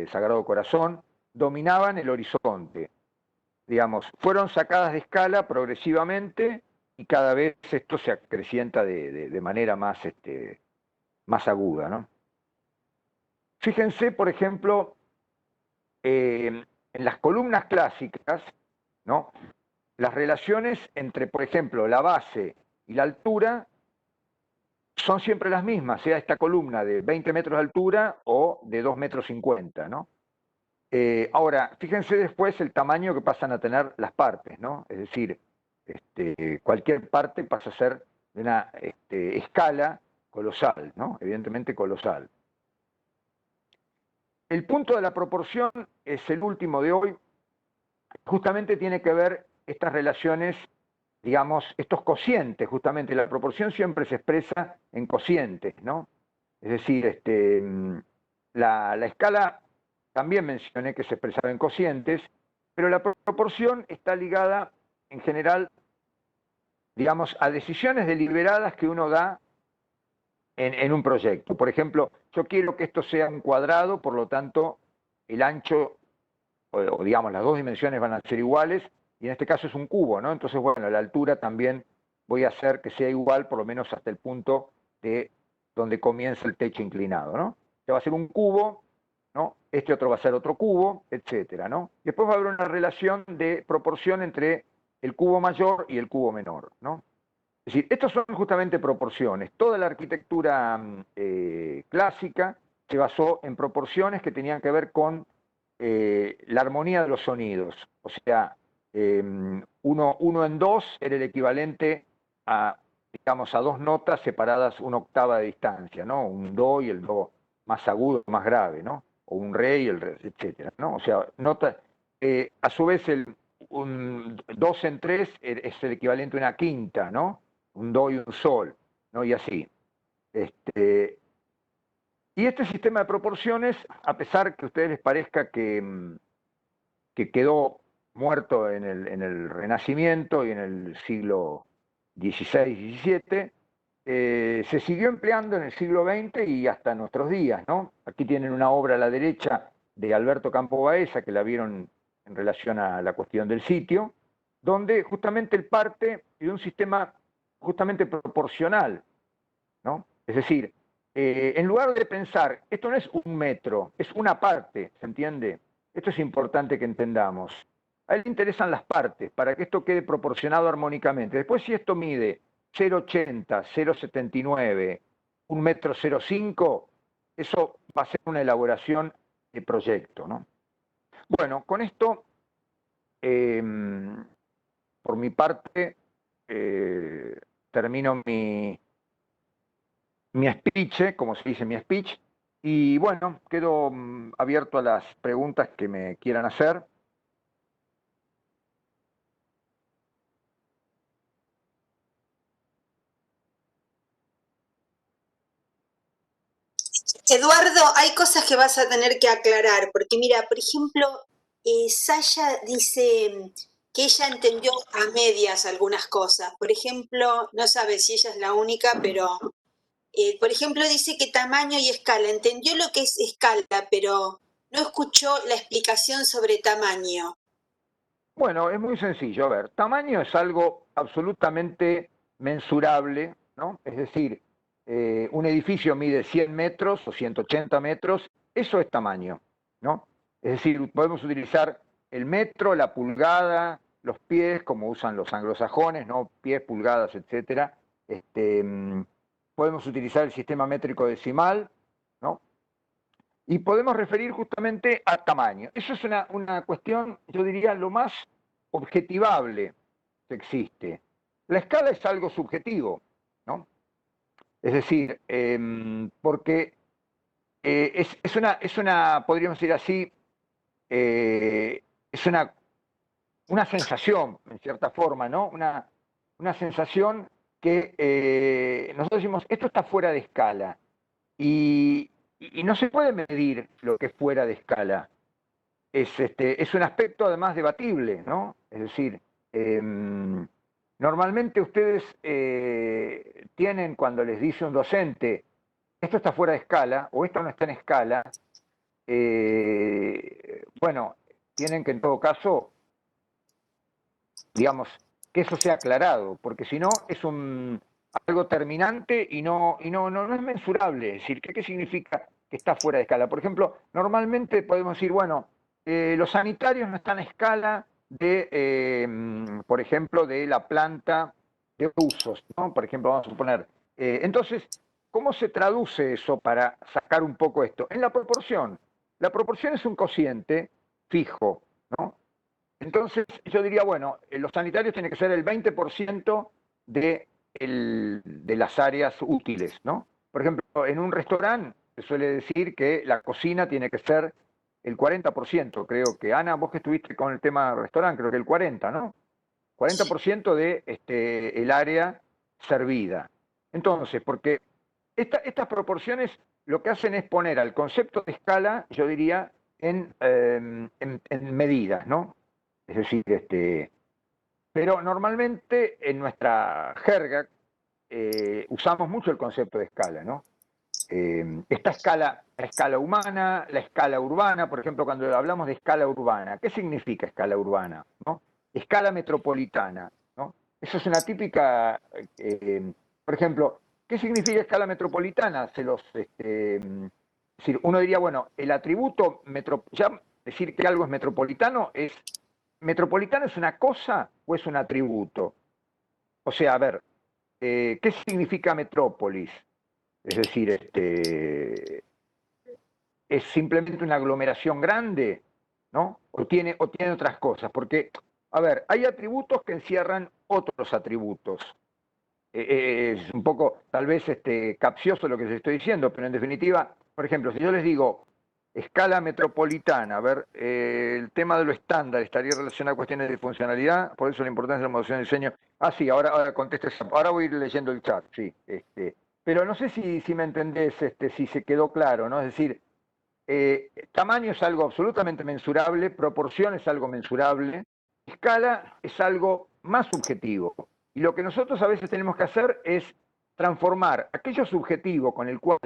Sagrado Corazón, dominaban el horizonte. Digamos, fueron sacadas de escala progresivamente y cada vez esto se acrecienta de manera más, más aguda, ¿no? Fíjense, por ejemplo, en las columnas clásicas, ¿no?, las relaciones entre, por ejemplo, la base y la altura son siempre las mismas, sea esta columna de 20 metros de altura o de 2,50 metros, ¿no? Ahora, fíjense después el tamaño que pasan a tener las partes, ¿no? Es decir, cualquier parte pasa a ser de una escala colosal, ¿no? Evidentemente colosal. El punto de la proporción es el último de hoy, justamente tiene que ver estas relaciones, digamos, estos cocientes, justamente la proporción siempre se expresa en cocientes, ¿no? Es decir, la escala también mencioné que se expresaba en cocientes, pero la proporción está ligada en general, digamos, a decisiones deliberadas que uno da en un proyecto. Por ejemplo, yo quiero que esto sea un cuadrado, por lo tanto, el ancho, o digamos, las dos dimensiones van a ser iguales, y en este caso es un cubo, ¿no? Entonces, bueno, la altura también voy a hacer que sea igual, por lo menos hasta el punto de donde comienza el techo inclinado, ¿no? Este va a ser un cubo, ¿no? Este otro va a ser otro cubo, etcétera, ¿no? Después va a haber una relación de proporción entre el cubo mayor y el cubo menor, ¿no? Es decir, estas son justamente proporciones. Toda la arquitectura clásica se basó en proporciones que tenían que ver con la armonía de los sonidos. O sea, uno en dos era el equivalente a, digamos, a dos notas separadas una octava de distancia, ¿no? Un do y el do más agudo, más grave, ¿no? O un re y el re, etcétera, ¿no? O sea, a su vez un dos en tres es el equivalente a una quinta, ¿no? Un do y un sol, ¿no? Y así. Y este sistema de proporciones, a pesar que a ustedes les parezca que quedó muerto en el Renacimiento y en el siglo XVI, XVII, se siguió empleando en el siglo XX y hasta nuestros días, ¿no? Aquí tienen una obra a la derecha de Alberto Campo Baeza, que la vieron en relación a la cuestión del sitio, donde justamente él parte de un sistema justamente proporcional, ¿no? Es decir, en lugar de pensar, esto no es un metro, es una parte, ¿se entiende? Esto es importante que entendamos. A él le interesan las partes, para que esto quede proporcionado armónicamente. Después, si esto mide 0,80, 0,79, 1,05 m, eso va a ser una elaboración de proyecto, ¿no? Bueno, con esto, por mi parte, termino mi speech, como se dice, mi speech, y bueno, quedo abierto a las preguntas que me quieran hacer. Eduardo, hay cosas que vas a tener que aclarar, porque mira, por ejemplo, Sasha dice que ella entendió a medias algunas cosas. Por ejemplo, no sabe si ella es la única, pero, por ejemplo, dice que tamaño y escala. Entendió lo que es escala, pero no escuchó la explicación sobre tamaño. Bueno, es muy sencillo. A ver, tamaño es algo absolutamente mensurable, ¿no? Es decir, un edificio mide 100 metros o 180 metros, eso es tamaño, ¿no? Es decir, podemos utilizar el metro, la pulgada, los pies, como usan los anglosajones, ¿no? Pies, pulgadas, etcétera. Podemos utilizar el sistema métrico decimal, ¿no? Y podemos referir justamente a tamaño. Eso es una cuestión, yo diría, lo más objetivable que existe. La escala es algo subjetivo, ¿no? Es decir, porque es una, podríamos decir así, es una sensación, en cierta forma, ¿no? Una sensación que nosotros decimos, esto está fuera de escala. Y no se puede medir lo que es fuera de escala. Es un aspecto además debatible, ¿no? Es decir, normalmente ustedes tienen, cuando les dice un docente, esto está fuera de escala o esto no está en escala, bueno, tienen que en todo caso, digamos, que eso sea aclarado, porque si no es algo terminante y no es mensurable. Es decir, ¿qué significa que está fuera de escala? Por ejemplo, normalmente podemos decir, bueno, los sanitarios no están a escala de, por ejemplo, de la planta de usos, ¿no? Por ejemplo, vamos a suponer. Entonces, ¿cómo se traduce eso para sacar un poco esto? En la proporción. La proporción es un cociente fijo, ¿no? Entonces, yo diría, bueno, los sanitarios tienen que ser el 20% de las áreas útiles, ¿no? Por ejemplo, en un restaurante se suele decir que la cocina tiene que ser el 40%, creo que. Ana, vos que estuviste con el tema restaurante, creo que el 40%, ¿no? 40% de el área servida. Entonces, porque estas proporciones lo que hacen es poner al concepto de escala, yo diría, en medidas, ¿no? Es decir, pero normalmente en nuestra jerga usamos mucho el concepto de escala, ¿no? Esta escala, la escala humana, la escala urbana, por ejemplo, cuando hablamos de escala urbana, ¿qué significa escala urbana? ¿No? Escala metropolitana, ¿no? Eso es una típica, por ejemplo, ¿qué significa escala metropolitana? Es decir, uno diría, bueno, el atributo, ya decir que algo es metropolitano ¿metropolitano es una cosa o es un atributo? O sea, a ver, ¿qué significa metrópolis? Es decir, ¿es simplemente una aglomeración grande? ¿No? O tiene otras cosas. Porque, a ver, hay atributos que encierran otros atributos. Es un poco, tal vez, capcioso lo que les estoy diciendo, pero en definitiva, por ejemplo, si yo les digo escala metropolitana, a ver, el tema de lo estándar estaría relacionado a cuestiones de funcionalidad, por eso la importancia de la modulación de diseño. Ah, sí, ahora contesto esa. Ahora voy a ir leyendo el chat, sí. Pero no sé si me entendés, si se quedó claro, ¿no? Es decir, tamaño es algo absolutamente mensurable, proporción es algo mensurable, escala es algo más subjetivo. Y lo que nosotros a veces tenemos que hacer es transformar aquello subjetivo con el cual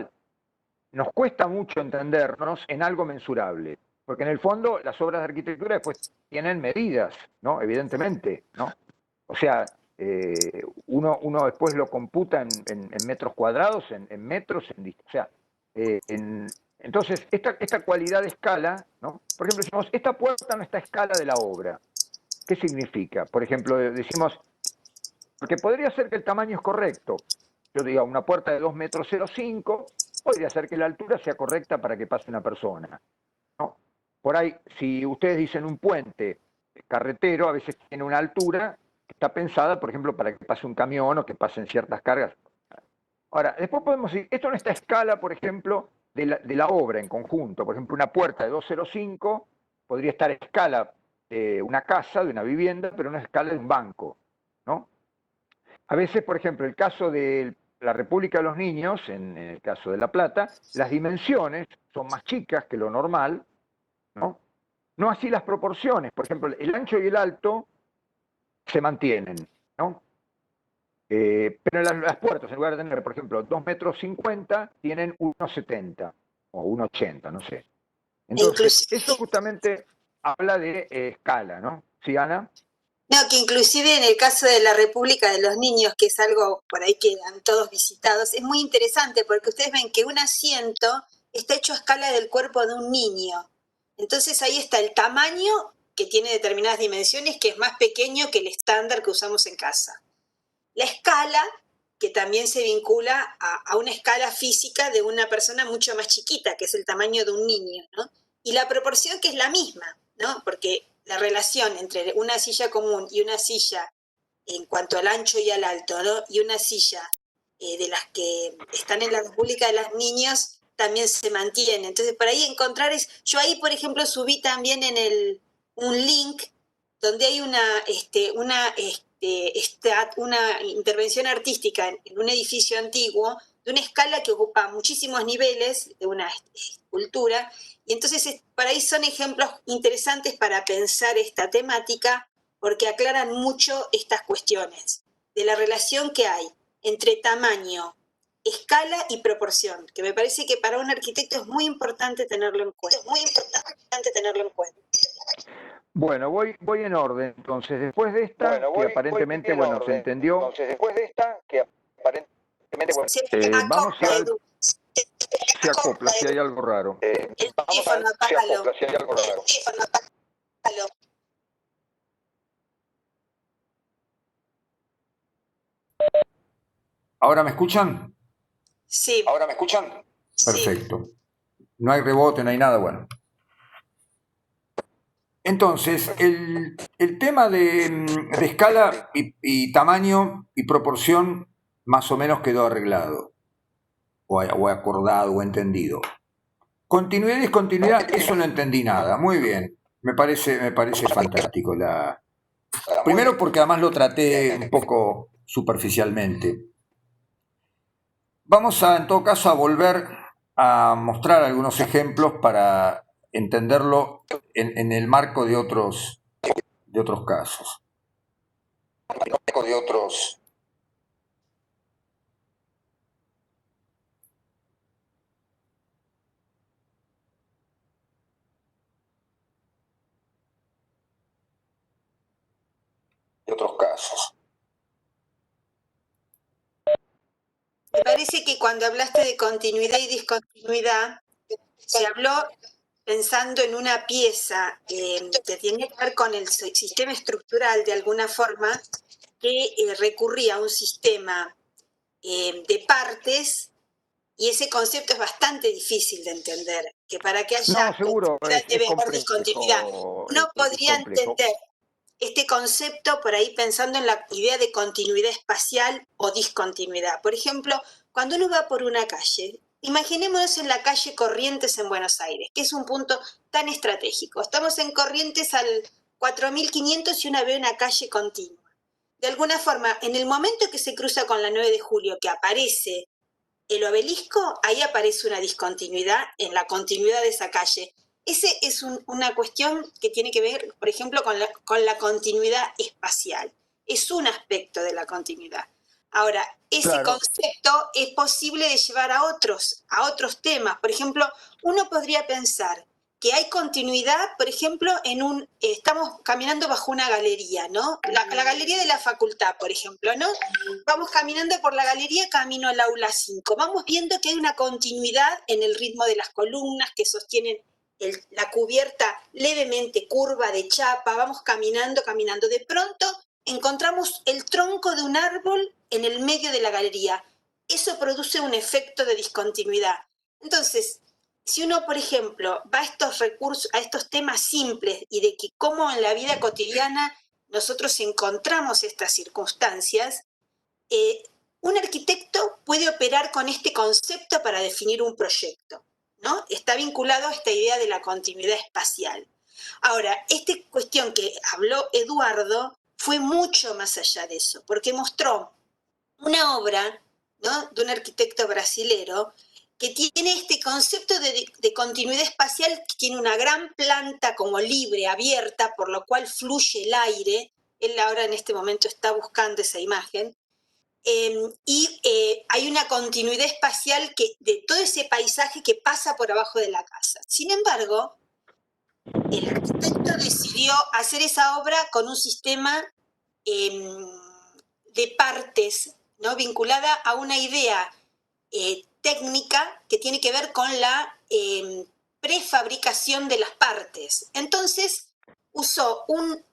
nos cuesta mucho entendernos en algo mensurable. Porque en el fondo las obras de arquitectura después tienen medidas, ¿no? Evidentemente, ¿no? O sea, uno después lo computa en metros cuadrados, en metros, o sea, entonces esta cualidad de escala, ¿no? Por ejemplo, decimos, esta puerta no está a escala de la obra. ¿Qué significa? Por ejemplo, decimos, porque podría ser que el tamaño es correcto. Yo diga, una puerta de 2,05 m, podría ser que la altura sea correcta para que pase una persona, ¿no? Por ahí, si ustedes dicen un puente carretero, a veces tiene una altura que está pensada, por ejemplo, para que pase un camión o que pasen ciertas cargas. Ahora, después podemos decir, esto no está a escala, por ejemplo, de la obra en conjunto. Por ejemplo, una puerta de 2,05 podría estar a escala de una casa, de una vivienda, pero no a escala de un banco, ¿no? A veces, por ejemplo, el caso del la República de los Niños, en el caso de La Plata, las dimensiones son más chicas que lo normal, ¿no? No así las proporciones. Por ejemplo, el ancho y el alto se mantienen, ¿no? Pero las puertas, en lugar de tener, por ejemplo, 2,50 m, tienen 1,70 o 1,80, no sé. Entonces, eso justamente habla de escala, ¿no? ¿Sí, Ana? No, que inclusive en el caso de la República de los Niños, que es algo por ahí que han todos visitados, es muy interesante porque ustedes ven que un asiento está hecho a escala del cuerpo de un niño. Entonces ahí está el tamaño que tiene determinadas dimensiones, que es más pequeño que el estándar que usamos en casa. La escala, que también se vincula a una escala física de una persona mucho más chiquita, que es el tamaño de un niño, ¿no? Y la proporción que es la misma, ¿no? Porque la relación entre una silla común y una silla en cuanto al ancho y al alto, ¿no? Y una silla de las que están en la República de los Niños también se mantiene. Entonces, por ahí encontrar es... Yo ahí, por ejemplo, subí también en un link donde hay una intervención artística en un edificio antiguo de una escala que ocupa muchísimos niveles de una escultura, y entonces para ahí son ejemplos interesantes para pensar esta temática, porque aclaran mucho estas cuestiones de la relación que hay entre tamaño, escala y proporción, que me parece que para un arquitecto es muy importante tenerlo en cuenta. Es muy importante tenerlo en cuenta. Bueno, voy en orden. Entonces, después de esta, que aparentemente, bueno, se entendió. Entonces, después de esta, que aparentemente, bueno, vamos a... Se acopla si hay algo raro. vamos a ver si acopla, si hay algo raro. ¿Ahora me escuchan? Sí. ¿Ahora me escuchan? Perfecto. No hay rebote, no hay nada, bueno. Entonces, el tema de escala y tamaño y proporción más o menos quedó arreglado, o acordado, o entendido. Continuidad y discontinuidad, eso no entendí nada. Muy bien, me parece fantástico. Primero porque además lo traté un poco superficialmente. Vamos en todo caso, a volver a mostrar algunos ejemplos para entenderlo en el marco de otros casos. De otros. De otros casos. Me parece que cuando hablaste de continuidad y discontinuidad, se habló pensando en una pieza que tiene que ver con el sistema estructural de alguna forma, que recurría a un sistema de partes, y ese concepto es bastante difícil de entender, que para que haya No, seguro, debe haber discontinuidad. Uno podría entender este concepto por ahí pensando en la idea de continuidad espacial o discontinuidad. Por ejemplo, cuando uno va por una calle, imaginémonos en la calle Corrientes en Buenos Aires, que es un punto tan estratégico. Estamos en Corrientes al 4500 y uno ve una calle continua. De alguna forma, en el momento que se cruza con la 9 de julio, que aparece el obelisco, ahí aparece una discontinuidad en la continuidad de esa calle. Esa es una cuestión que tiene que ver, por ejemplo, con la continuidad espacial. Es un aspecto de la continuidad. Ahora, ese concepto es posible de llevar a otros temas. Por ejemplo, uno podría pensar que hay continuidad, por ejemplo, estamos caminando bajo una galería, ¿no? La galería de la facultad, por ejemplo, ¿no? Vamos caminando por la galería camino al aula 5. Vamos viendo que hay una continuidad en el ritmo de las columnas que sostienen la cubierta levemente curva de chapa. Vamos caminando. De pronto encontramos el tronco de un árbol en el medio de la galería. Eso produce un efecto de discontinuidad. Entonces, si uno, por ejemplo, va a estos recursos, a estos temas simples y de que cómo en la vida cotidiana nosotros encontramos estas circunstancias, un arquitecto puede operar con este concepto para definir un proyecto, ¿no? Está vinculado a esta idea de la continuidad espacial. Ahora, esta cuestión que habló Eduardo fue mucho más allá de eso, porque mostró una obra ¿no? De un arquitecto brasilero, que tiene este concepto de continuidad espacial, que tiene una gran planta como libre, abierta, por lo cual fluye el aire. Él ahora en este momento está buscando esa imagen. Hay una continuidad espacial de todo ese paisaje que pasa por abajo de la casa. Sin embargo, el arquitecto decidió hacer esa obra con un sistema de partes, ¿no? Vinculada a una idea técnica que tiene que ver con la prefabricación de las partes. Entonces, usó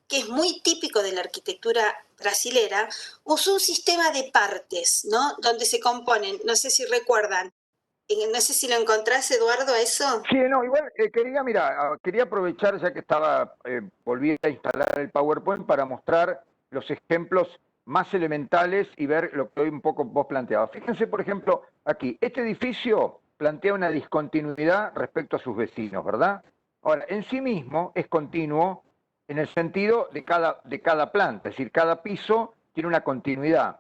que es muy típico de la arquitectura brasilera, usó un sistema de partes, ¿no? Donde se componen, no sé si recuerdan, no sé si lo encontrás, Eduardo, a eso. Sí, no, igual quería aprovechar ya que volví a instalar el PowerPoint para mostrar los ejemplos más elementales y ver lo que hoy un poco vos planteabas. Fíjense, por ejemplo, aquí, este edificio plantea una discontinuidad respecto a sus vecinos, ¿verdad? Ahora, en sí mismo es continuo en el sentido de cada planta, es decir, cada piso tiene una continuidad.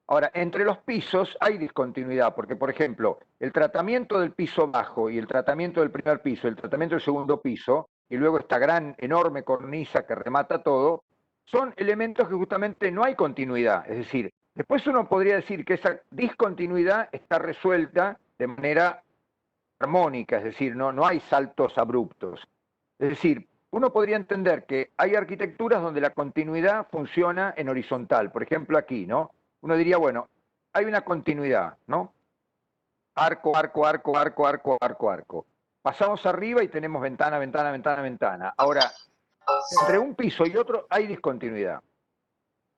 Ahora, entre los pisos hay discontinuidad, porque, por ejemplo, el tratamiento del piso bajo y el tratamiento del primer piso, el tratamiento del segundo piso, y luego esta gran, enorme cornisa que remata todo, son elementos que justamente no hay continuidad. Es decir, después uno podría decir que esa discontinuidad está resuelta de manera armónica, es decir, no hay saltos abruptos. Es decir, uno podría entender que hay arquitecturas donde la continuidad funciona en horizontal. Por ejemplo, aquí, ¿no? Uno diría, bueno, hay una continuidad, ¿no? Arco, arco, arco, arco, arco, arco, arco. Pasamos arriba y tenemos ventana, ventana, ventana, ventana. Ahora, entre un piso y otro hay discontinuidad.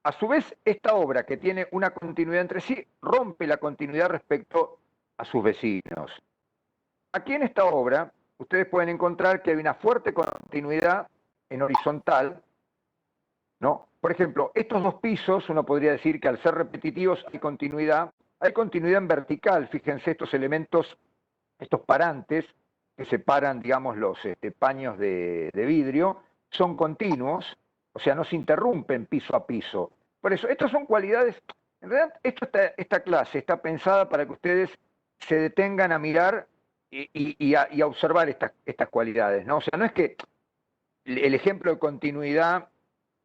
A su vez, esta obra, que tiene una continuidad entre sí, rompe la continuidad respecto a sus vecinos. Aquí en esta obra, ustedes pueden encontrar que hay una fuerte continuidad en horizontal, ¿no? Por ejemplo, estos dos pisos, uno podría decir que al ser repetitivos hay continuidad en vertical. Fíjense estos elementos, estos parantes que separan, digamos, los paños de vidrio, son continuos, o sea, no se interrumpen piso a piso. Por eso, estas son cualidades, en realidad, esta clase está pensada para que ustedes se detengan a mirar y a observar estas cualidades, ¿no? O sea, no es que el ejemplo de continuidad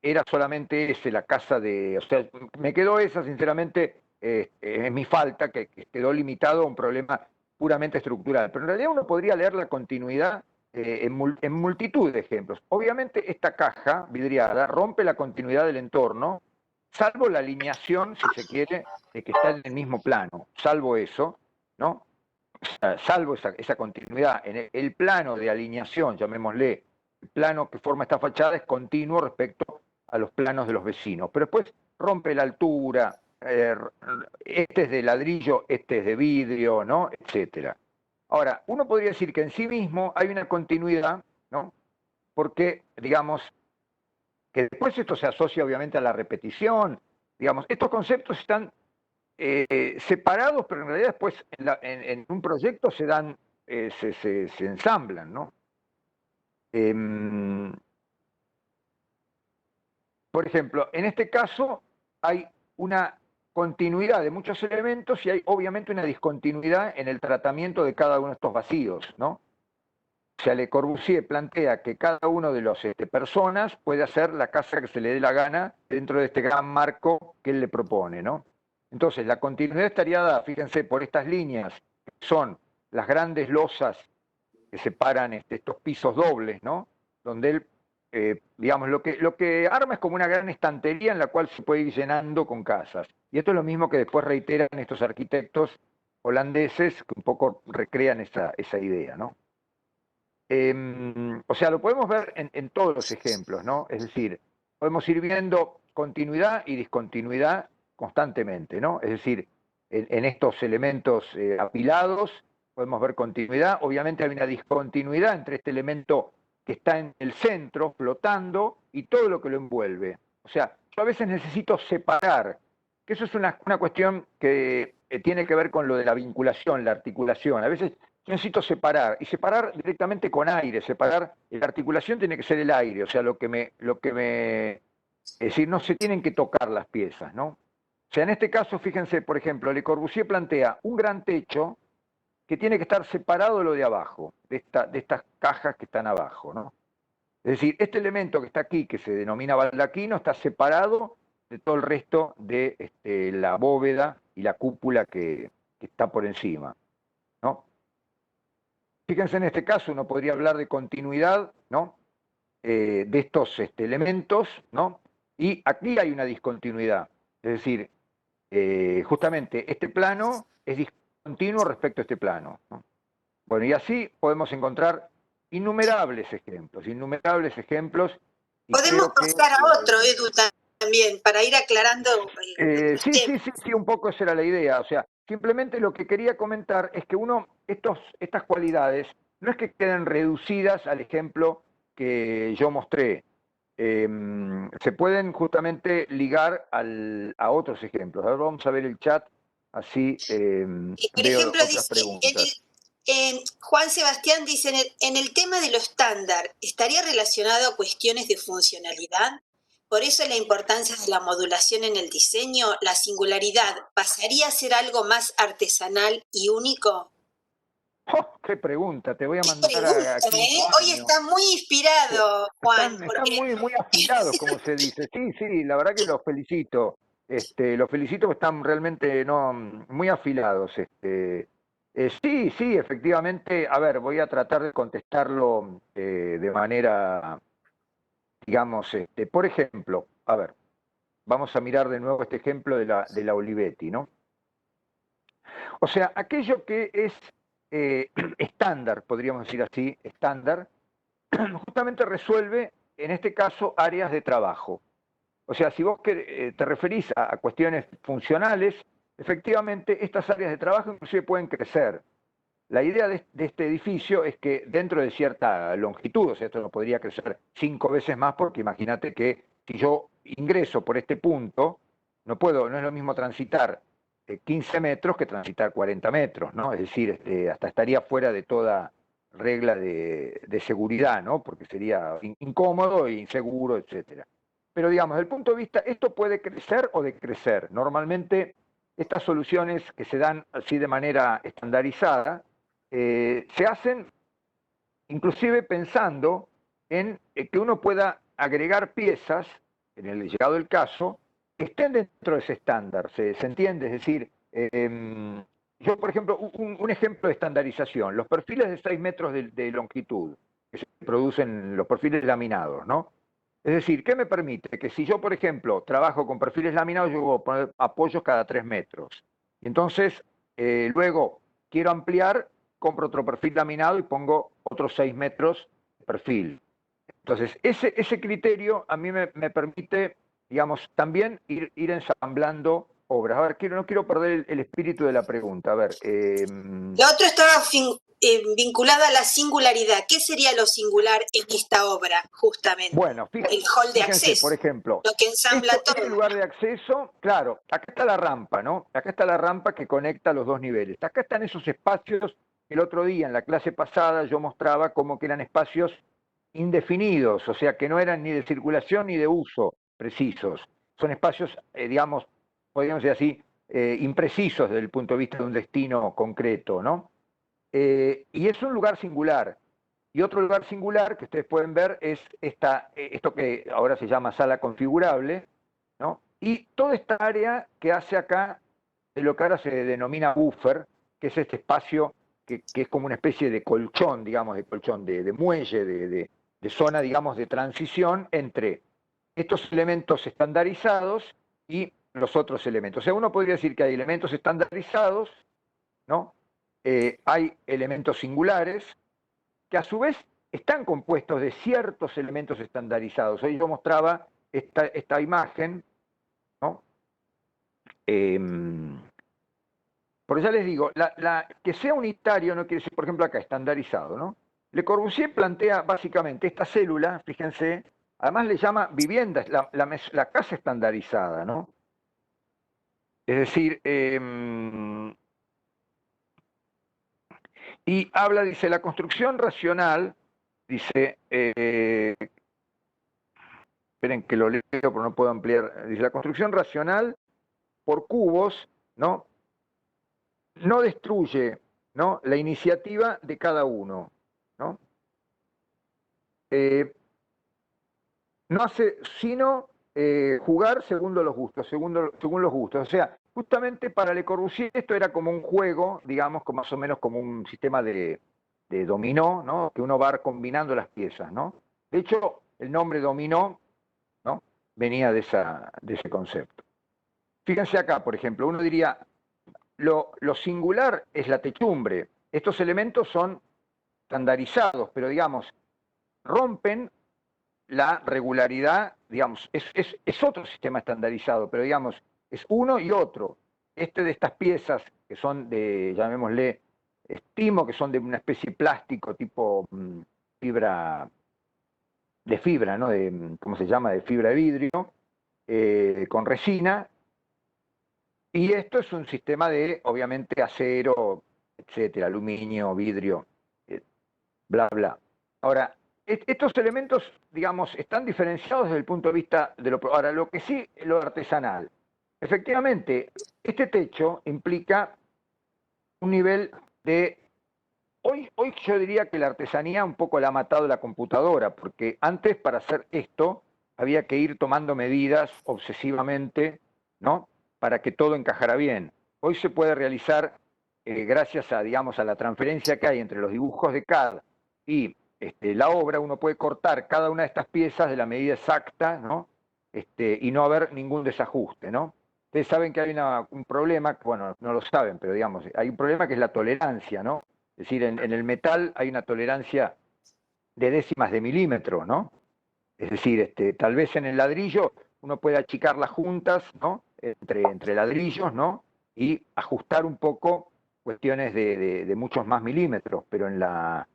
era solamente ese, la casa de... O sea, me quedó esa, sinceramente, es mi falta, que quedó limitado a un problema puramente estructural. Pero en realidad uno podría leer la continuidad en multitud de ejemplos. Obviamente esta caja vidriada rompe la continuidad del entorno, salvo la alineación, si se quiere, de que está en el mismo plano. Salvo eso, ¿no? Salvo esa continuidad. En el plano de alineación, llamémosle, el plano que forma esta fachada es continuo respecto a los planos de los vecinos. Pero después rompe la altura, este es de ladrillo, este es de vidrio, ¿no? Etcétera. Ahora, uno podría decir que en sí mismo hay una continuidad, ¿no? Porque, digamos, que después esto se asocia obviamente a la repetición, digamos, estos conceptos están separados, pero en realidad después en un proyecto se ensamblan, ¿no? Por ejemplo, en este caso hay una continuidad de muchos elementos y hay obviamente una discontinuidad en el tratamiento de cada uno de estos vacíos, ¿no? O sea, Le Corbusier plantea que cada uno de los personas puede hacer la casa que se le dé la gana dentro de este gran marco que él le propone, ¿no? Entonces, la continuidad estaría dada, fíjense, por estas líneas, que son las grandes losas que separan estos pisos dobles, ¿no? Donde él, digamos, lo que arma es como una gran estantería en la cual se puede ir llenando con casas. Y esto es lo mismo que después reiteran estos arquitectos holandeses que un poco recrean esa idea, ¿no? O sea, lo podemos ver en todos los ejemplos, ¿no? Es decir, podemos ir viendo continuidad y discontinuidad constantemente, ¿no? Es decir, en estos elementos apilados podemos ver continuidad. Obviamente hay una discontinuidad entre este elemento que está en el centro, flotando, y todo lo que lo envuelve. O sea, yo a veces necesito separar, que eso es una cuestión que tiene que ver con lo de la vinculación, la articulación. A veces yo necesito separar, y separar directamente con aire, la articulación tiene que ser el aire, o sea, es decir, no se tienen que tocar las piezas, ¿no? O sea, en este caso, fíjense, por ejemplo, Le Corbusier plantea un gran techo que tiene que estar separado de lo de abajo, de estas cajas que están abajo, ¿no? Es decir, este elemento que está aquí, que se denomina baldaquino, está separado de todo el resto de la bóveda y la cúpula que está por encima, ¿no? Fíjense, en este caso uno podría hablar de continuidad, ¿no? De estos elementos, ¿no? Y aquí hay una discontinuidad. Es decir, justamente este plano es discontinuo respecto a este plano, ¿no? Bueno, y así podemos encontrar innumerables ejemplos, y Podemos creo que... pasar a otro, Edu, también, para ir aclarando los sí, temas. sí, un poco esa era la idea. O sea, simplemente lo que quería comentar es que estas cualidades no es que queden reducidas al ejemplo que yo mostré. Se pueden justamente ligar a otros ejemplos. Ahora vamos a ver el chat, así Por veo ejemplo, otras preguntas. Juan Sebastián dice, en el tema de lo estándar, ¿estaría relacionado a cuestiones de funcionalidad? Por eso la importancia de la modulación en el diseño, la singularidad, ¿pasaría a ser algo más artesanal y único? ¡Oh, qué pregunta! Te voy a Qué mandar a pregunta, quinto ¿eh? Hoy año. está muy inspirado, Juan, Están porque muy afilados, como se dice. Sí, sí, la verdad que los felicito. Los felicito porque están realmente no, muy afilados. Sí, efectivamente. A ver, voy a tratar de contestarlo de manera, digamos, por ejemplo, a ver, vamos a mirar de nuevo este ejemplo de la Olivetti, ¿no? O sea, aquello que es estándar, podríamos decir así, estándar, justamente resuelve, en este caso, áreas de trabajo. O sea, si vos te referís a cuestiones funcionales, efectivamente estas áreas de trabajo inclusive pueden crecer. La idea de este edificio es que dentro de cierta longitud, o sea, esto no podría crecer 5 veces más, porque imagínate que si yo ingreso por este punto, no es lo mismo transitar 15 metros que transitar 40 metros, ¿no? Es decir, hasta estaría fuera de toda regla de seguridad, ¿no? Porque sería incómodo e inseguro, etcétera. Pero digamos, desde el punto de vista, esto puede crecer o decrecer. Normalmente, estas soluciones que se dan así de manera estandarizada, se hacen inclusive pensando en que uno pueda agregar piezas, en el llegado del caso, que estén dentro de ese estándar, ¿se entiende? Es decir, yo, por ejemplo, un ejemplo de estandarización, los perfiles de 6 metros de longitud, que se producen los perfiles laminados, ¿no? Es decir, ¿qué me permite? Que si yo, por ejemplo, trabajo con perfiles laminados, yo puedo poner apoyos cada 3 metros. Y entonces, luego quiero ampliar, compro otro perfil laminado y pongo otros 6 metros de perfil. Entonces, ese criterio a mí me permite, digamos, también ir ensamblando obras. A ver, no quiero perder el espíritu de la pregunta. A ver. lo otro estaba vinculado a la singularidad. ¿Qué sería lo singular en esta obra, justamente? Bueno, El hall de fíjense, por acceso, ejemplo, lo que ensambla todo. este lugar de acceso, claro, acá está la rampa, ¿no? Acá está la rampa que conecta los dos niveles. Acá están esos espacios que el otro día, en la clase pasada, yo mostraba como que eran espacios indefinidos, o sea, que no eran ni de circulación ni de uso precisos. Son espacios, digamos, podríamos decir así, imprecisos desde el punto de vista de un destino concreto, ¿no? Y es un lugar singular. Y otro lugar singular que ustedes pueden ver es esto que ahora se llama sala configurable, ¿no? Y toda esta área que hace acá de lo que ahora se denomina buffer, que es este espacio que es como una especie de colchón, digamos, de muelle, de zona, digamos, de transición entre estos elementos estandarizados y los otros elementos. O sea, uno podría decir que hay elementos estandarizados, ¿no? Hay elementos singulares, que a su vez están compuestos de ciertos elementos estandarizados. Hoy yo mostraba esta imagen, ¿no? Porque ya les digo, que sea unitario no quiere decir, por ejemplo, acá, estandarizado, ¿no? Le Corbusier plantea básicamente esta célula, fíjense, además le llama vivienda, la casa estandarizada, ¿no? Es decir, y habla, dice, la construcción racional, dice, esperen que lo leo, pero no puedo ampliar, dice, la construcción racional por cubos, ¿no? No destruye, ¿no?, la iniciativa de cada uno, ¿no? No hace sino jugar según los gustos, según los gustos. O sea, justamente para Le Corbusier esto era como un juego, digamos, más o menos como un sistema de dominó, ¿no?, que uno va combinando las piezas, ¿no? De hecho, el nombre dominó, ¿no?, venía de ese concepto. Fíjense acá, por ejemplo, uno diría, lo singular es la techumbre. Estos elementos son estandarizados, pero digamos, rompen la regularidad, digamos, es otro sistema estandarizado, pero digamos, es uno y otro. Este de estas piezas, que son de, llamémosle, estimo que son de una especie de plástico tipo fibra, ¿no? ¿Cómo se llama? De fibra de vidrio, con resina. Y esto es un sistema de, obviamente, acero, etcétera, aluminio, vidrio, bla, bla. Ahora, estos elementos, digamos, están diferenciados desde el punto de vista de lo... Ahora, lo que sí, lo artesanal. Efectivamente, este techo implica un nivel de... Hoy yo diría que la artesanía un poco la ha matado la computadora, porque antes para hacer esto había que ir tomando medidas obsesivamente, ¿no?, para que todo encajara bien. Hoy se puede realizar, gracias a, digamos, a la transferencia que hay entre los dibujos de CAD y la obra, uno puede cortar cada una de estas piezas de la medida exacta, ¿no?, y no haber ningún desajuste, ¿no? Ustedes saben que hay un problema, bueno, no lo saben, pero digamos, hay un problema que es la tolerancia, ¿no? Es decir, en el metal hay una tolerancia de décimas de milímetro, ¿no? Es decir, tal vez en el ladrillo uno puede achicar las juntas, ¿no?, entre ladrillos, ¿no?, y ajustar un poco cuestiones de muchos más milímetros, pero en la,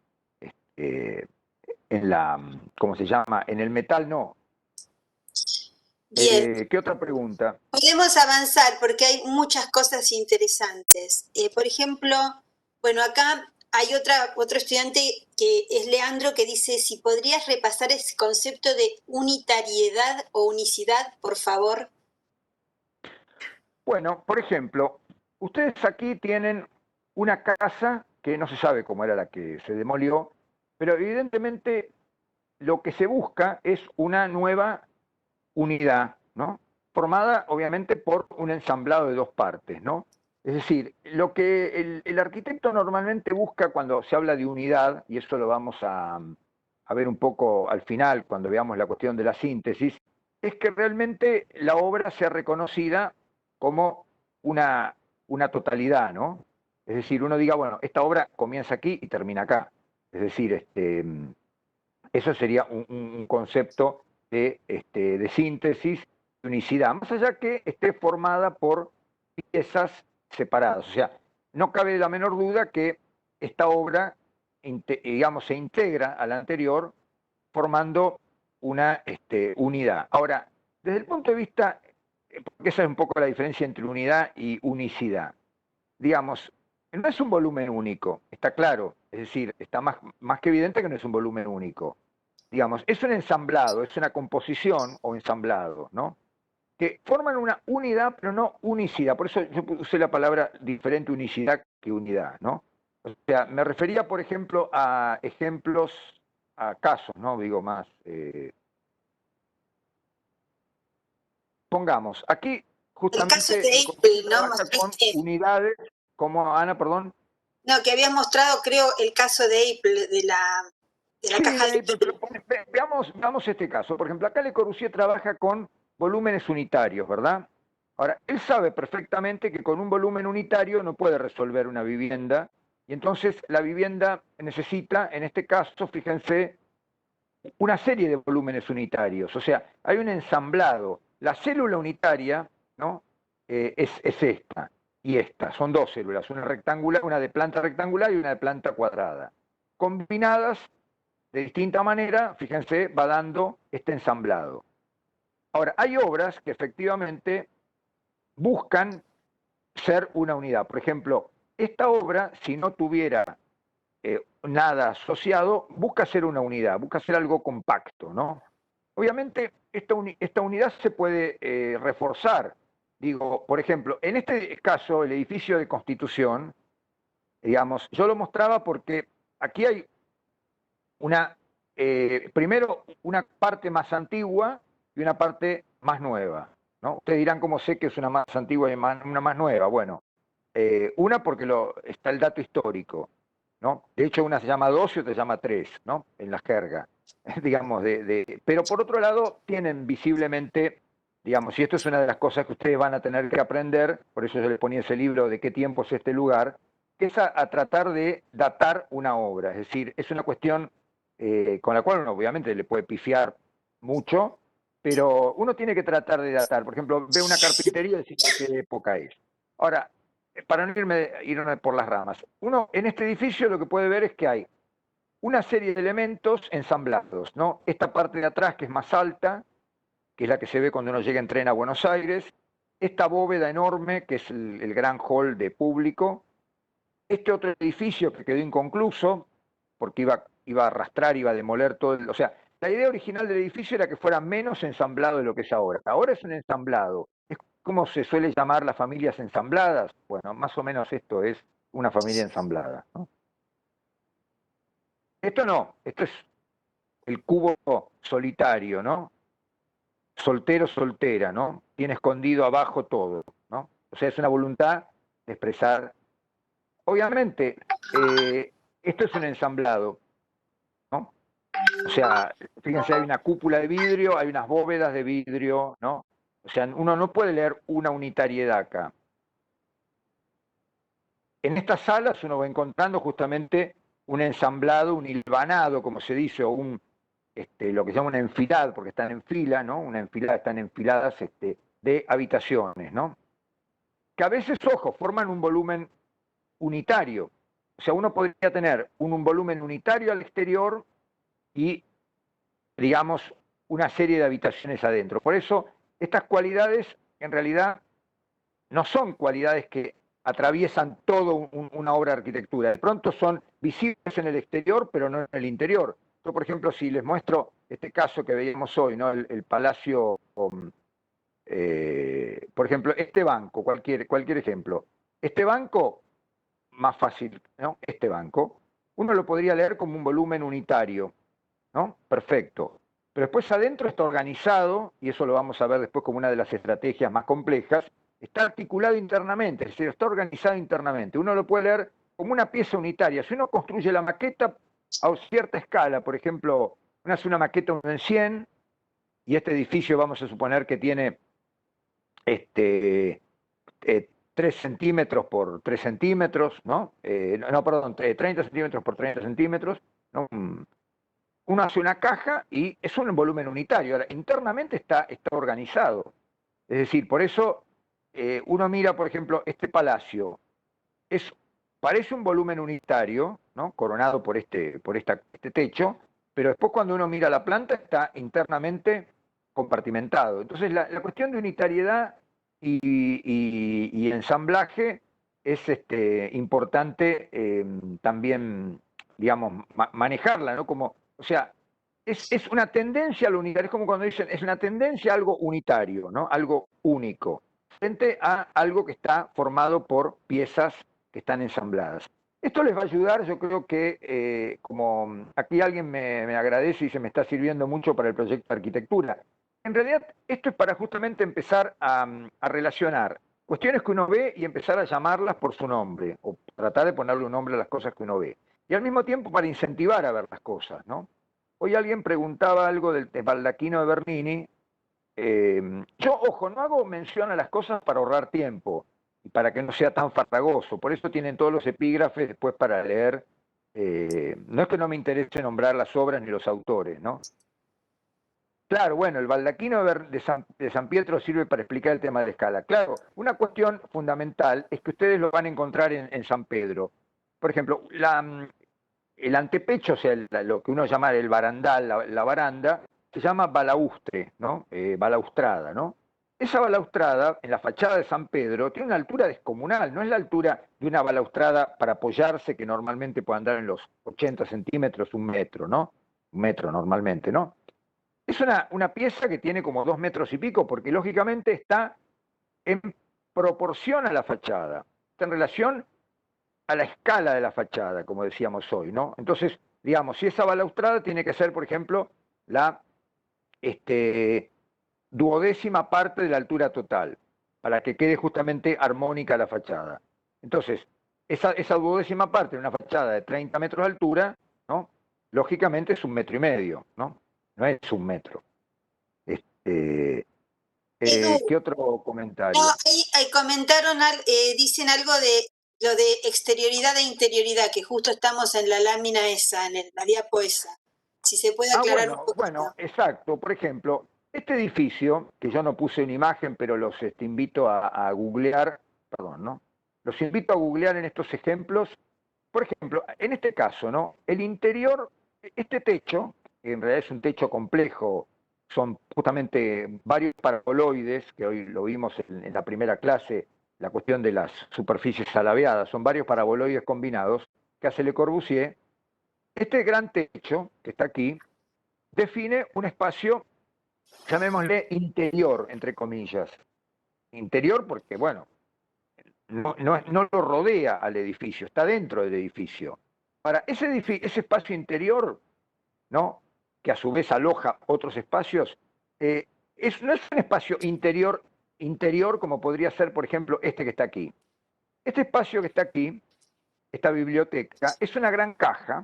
¿cómo se llama? En el metal no. Bien, ¿Qué otra pregunta? podemos avanzar porque hay muchas cosas interesantes. Por ejemplo, bueno, acá hay otro estudiante que es Leandro que dice, si podrías repasar ese concepto de unitariedad o unicidad, por favor. Bueno, por ejemplo, ustedes aquí tienen una casa que no se sabe cómo era la que se demolió, pero evidentemente lo que se busca es una nueva unidad, ¿no?, formada obviamente por un ensamblado de dos partes, ¿no? Es decir, lo que el arquitecto normalmente busca cuando se habla de unidad, y eso lo vamos a ver un poco al final cuando veamos la cuestión de la síntesis, es que realmente la obra sea reconocida como una totalidad, ¿no? Es decir, uno diga, bueno, esta obra comienza aquí y termina acá. Es decir, eso sería un concepto de síntesis, de unicidad, más allá que esté formada por piezas separadas. O sea, no cabe la menor duda que esta obra, digamos, se integra a la anterior formando una unidad. Ahora, desde el punto de vista, porque esa es un poco la diferencia entre unidad y unicidad, digamos, no es un volumen único, está claro, es decir, está más que evidente que no es un volumen único. Digamos, es un ensamblado, es una composición o ensamblado, ¿no?, que forman una unidad, pero no unicidad. Por eso yo usé la palabra diferente unicidad que unidad, ¿no? O sea, me refería, por ejemplo, a ejemplos, a casos, ¿no? Digo más. Pongamos, aquí El caso de justamente el April, concepto ¿no? trabaja con unidades, como Ana, perdón. No, que habías mostrado, creo, el caso de April, de la Sí, caja de pero veamos este caso. Por ejemplo, acá Le Corbusier trabaja con volúmenes unitarios, ¿verdad? Ahora, él sabe perfectamente que con un volumen unitario no puede resolver una vivienda, y entonces la vivienda necesita, en este caso, fíjense, una serie de volúmenes unitarios. O sea, hay un ensamblado. La célula unitaria, ¿no?, es esta y esta. Son dos células, una rectangular, una de planta rectangular y una de planta cuadrada. Combinadas de distinta manera, fíjense, va dando este ensamblado. Ahora, hay obras que efectivamente buscan ser una unidad. Por ejemplo, esta obra, si no tuviera nada asociado, busca ser una unidad, busca ser algo compacto, ¿no? Obviamente, esta unidad se puede reforzar, digo, por ejemplo, en este caso, el edificio de Constitución, digamos, yo lo mostraba porque aquí hay primero una parte más antigua y una parte más nueva, ¿no? Ustedes dirán cómo sé que es una más antigua y una más nueva. Bueno, una porque está el dato histórico, ¿no? De hecho, una se llama 2 y otra se llama 3, ¿no? En la jerga, digamos. Pero por otro lado, tienen visiblemente, digamos, y esto es una de las cosas que ustedes van a tener que aprender, por eso yo les ponía ese libro de qué tiempo es este lugar, que es a tratar de datar una obra. Es decir, es una cuestión con la cual uno obviamente le puede pifiar mucho, pero uno tiene que tratar de datar. Por ejemplo, ve una carpintería y decir de qué época es. Ahora, para no irme por las ramas, uno en este edificio lo que puede ver es que hay una serie de elementos ensamblados, ¿no? Esta parte de atrás que es más alta, que es la que se ve cuando uno llega en tren a Buenos Aires, esta bóveda enorme que es el gran hall de público, este otro edificio que quedó inconcluso, porque iba a arrastrar, iba a demoler todo. O sea, la idea original del edificio era que fuera menos ensamblado de lo que es ahora. Ahora es un ensamblado. Es como se suele llamar las familias ensambladas. Bueno, más o menos esto es una familia ensamblada, ¿no? Esto no, esto es el cubo solitario, ¿no? Soltero, soltera, ¿no? Tiene escondido abajo todo, ¿no? O sea, es una voluntad de expresar. Obviamente, esto es un ensamblado, ¿no? O sea, fíjense, hay una cúpula de vidrio, hay unas bóvedas de vidrio, ¿no? O sea, uno no puede leer una unitariedad acá. En estas salas uno va encontrando justamente un ensamblado, un hilvanado, como se dice, o lo que se llama una enfilada, porque están en fila, ¿no? Una enfilada, están enfiladas de habitaciones, ¿no? Que a veces, ojo, forman un volumen unitario. O sea, uno podría tener un volumen unitario al exterior y, digamos, una serie de habitaciones adentro. Por eso, estas cualidades en realidad no son cualidades que atraviesan toda una obra de arquitectura. De pronto son visibles en el exterior, pero no en el interior. Yo, por ejemplo, si les muestro este caso que veíamos hoy, ¿no? El Palacio, por ejemplo, este banco, cualquier ejemplo. Este banco, más fácil, ¿no? Este banco, uno lo podría leer como un volumen unitario, ¿no? Perfecto. Pero después adentro está organizado, y eso lo vamos a ver después como una de las estrategias más complejas, está articulado internamente, es decir, está organizado internamente. Uno lo puede leer como una pieza unitaria. Si uno construye la maqueta a cierta escala, por ejemplo, uno hace una maqueta 1 en 100, y este edificio vamos a suponer que tiene 3 centímetros por 3 centímetros, ¿no? No, perdón, 30 centímetros por 30 centímetros, ¿no? Uno hace una caja y es un volumen unitario. Ahora, internamente está organizado. Es decir, por eso uno mira, por ejemplo, este palacio. Parece un volumen unitario, ¿no? Coronado por este techo, pero después cuando uno mira la planta está internamente compartimentado. Entonces la cuestión de unitariedad y ensamblaje es importante también, digamos, manejarla, ¿no? O sea, es una tendencia a lo unitario, es como cuando dicen, es una tendencia a algo unitario, ¿no? Algo único, frente a algo que está formado por piezas que están ensambladas. Esto les va a ayudar, yo creo que, como aquí alguien me agradece y se me está sirviendo mucho para el proyecto de arquitectura. En realidad, esto es para justamente empezar a relacionar cuestiones que uno ve y empezar a llamarlas por su nombre, o tratar de ponerle un nombre a las cosas que uno ve. Y al mismo tiempo para incentivar a ver las cosas, ¿no? Hoy alguien preguntaba algo del baldaquino de Bernini. Yo, ojo, no hago mención a las cosas para ahorrar tiempo y para que no sea tan farragoso. Por eso tienen todos los epígrafes después para leer. No es que no me interese nombrar las obras ni los autores, ¿no? Claro, bueno, el baldaquino de San Pietro sirve para explicar el tema de la escala. Claro, una cuestión fundamental es que ustedes lo van a encontrar en San Pedro. Por ejemplo, el antepecho, o sea, lo que uno llama el barandal, la baranda, se llama balaustre, ¿no? Balaustrada, ¿no? Esa balaustrada, en la fachada de San Pedro, tiene una altura descomunal, no es la altura de una balaustrada para apoyarse, que normalmente puede andar en los 80 centímetros, 1 metro, ¿no? 1 metro normalmente, ¿no? Es una pieza que tiene como 2 metros y pico, porque lógicamente está en proporción a la fachada, está en relación a la escala de la fachada, como decíamos hoy, ¿no? Entonces, digamos, si esa balaustrada tiene que ser, por ejemplo, la duodécima parte de la altura total, para que quede justamente armónica la fachada. Entonces, esa duodécima parte de una fachada de 30 metros de altura, ¿no? Lógicamente es 1,5 metros, ¿no? No es 1 metro. ¿Qué otro comentario? No, ahí comentaron, dicen algo de lo de exterioridad e interioridad, que justo estamos en la lámina esa, en la diapo esa. Si se puede aclarar un poquito. Bueno, exacto. Por ejemplo, este edificio, que yo no puse en imagen, pero los invito a googlear, perdón, ¿no? Los invito a googlear en estos ejemplos. Por ejemplo, en este caso, ¿no? El interior, este techo, que en realidad es un techo complejo, son justamente varios paraboloides, que hoy lo vimos en la primera clase, la cuestión de las superficies alabeadas, son varios paraboloides combinados que hace Le Corbusier. Este gran techo, que está aquí, define un espacio, llamémosle interior, entre comillas. Interior porque, bueno, no lo rodea al edificio, está dentro del edificio. Para ese espacio interior, ¿no? Que a su vez aloja otros espacios, no es un espacio interior como podría ser, por ejemplo, este que está aquí. Este espacio que está aquí, esta biblioteca, es una gran caja,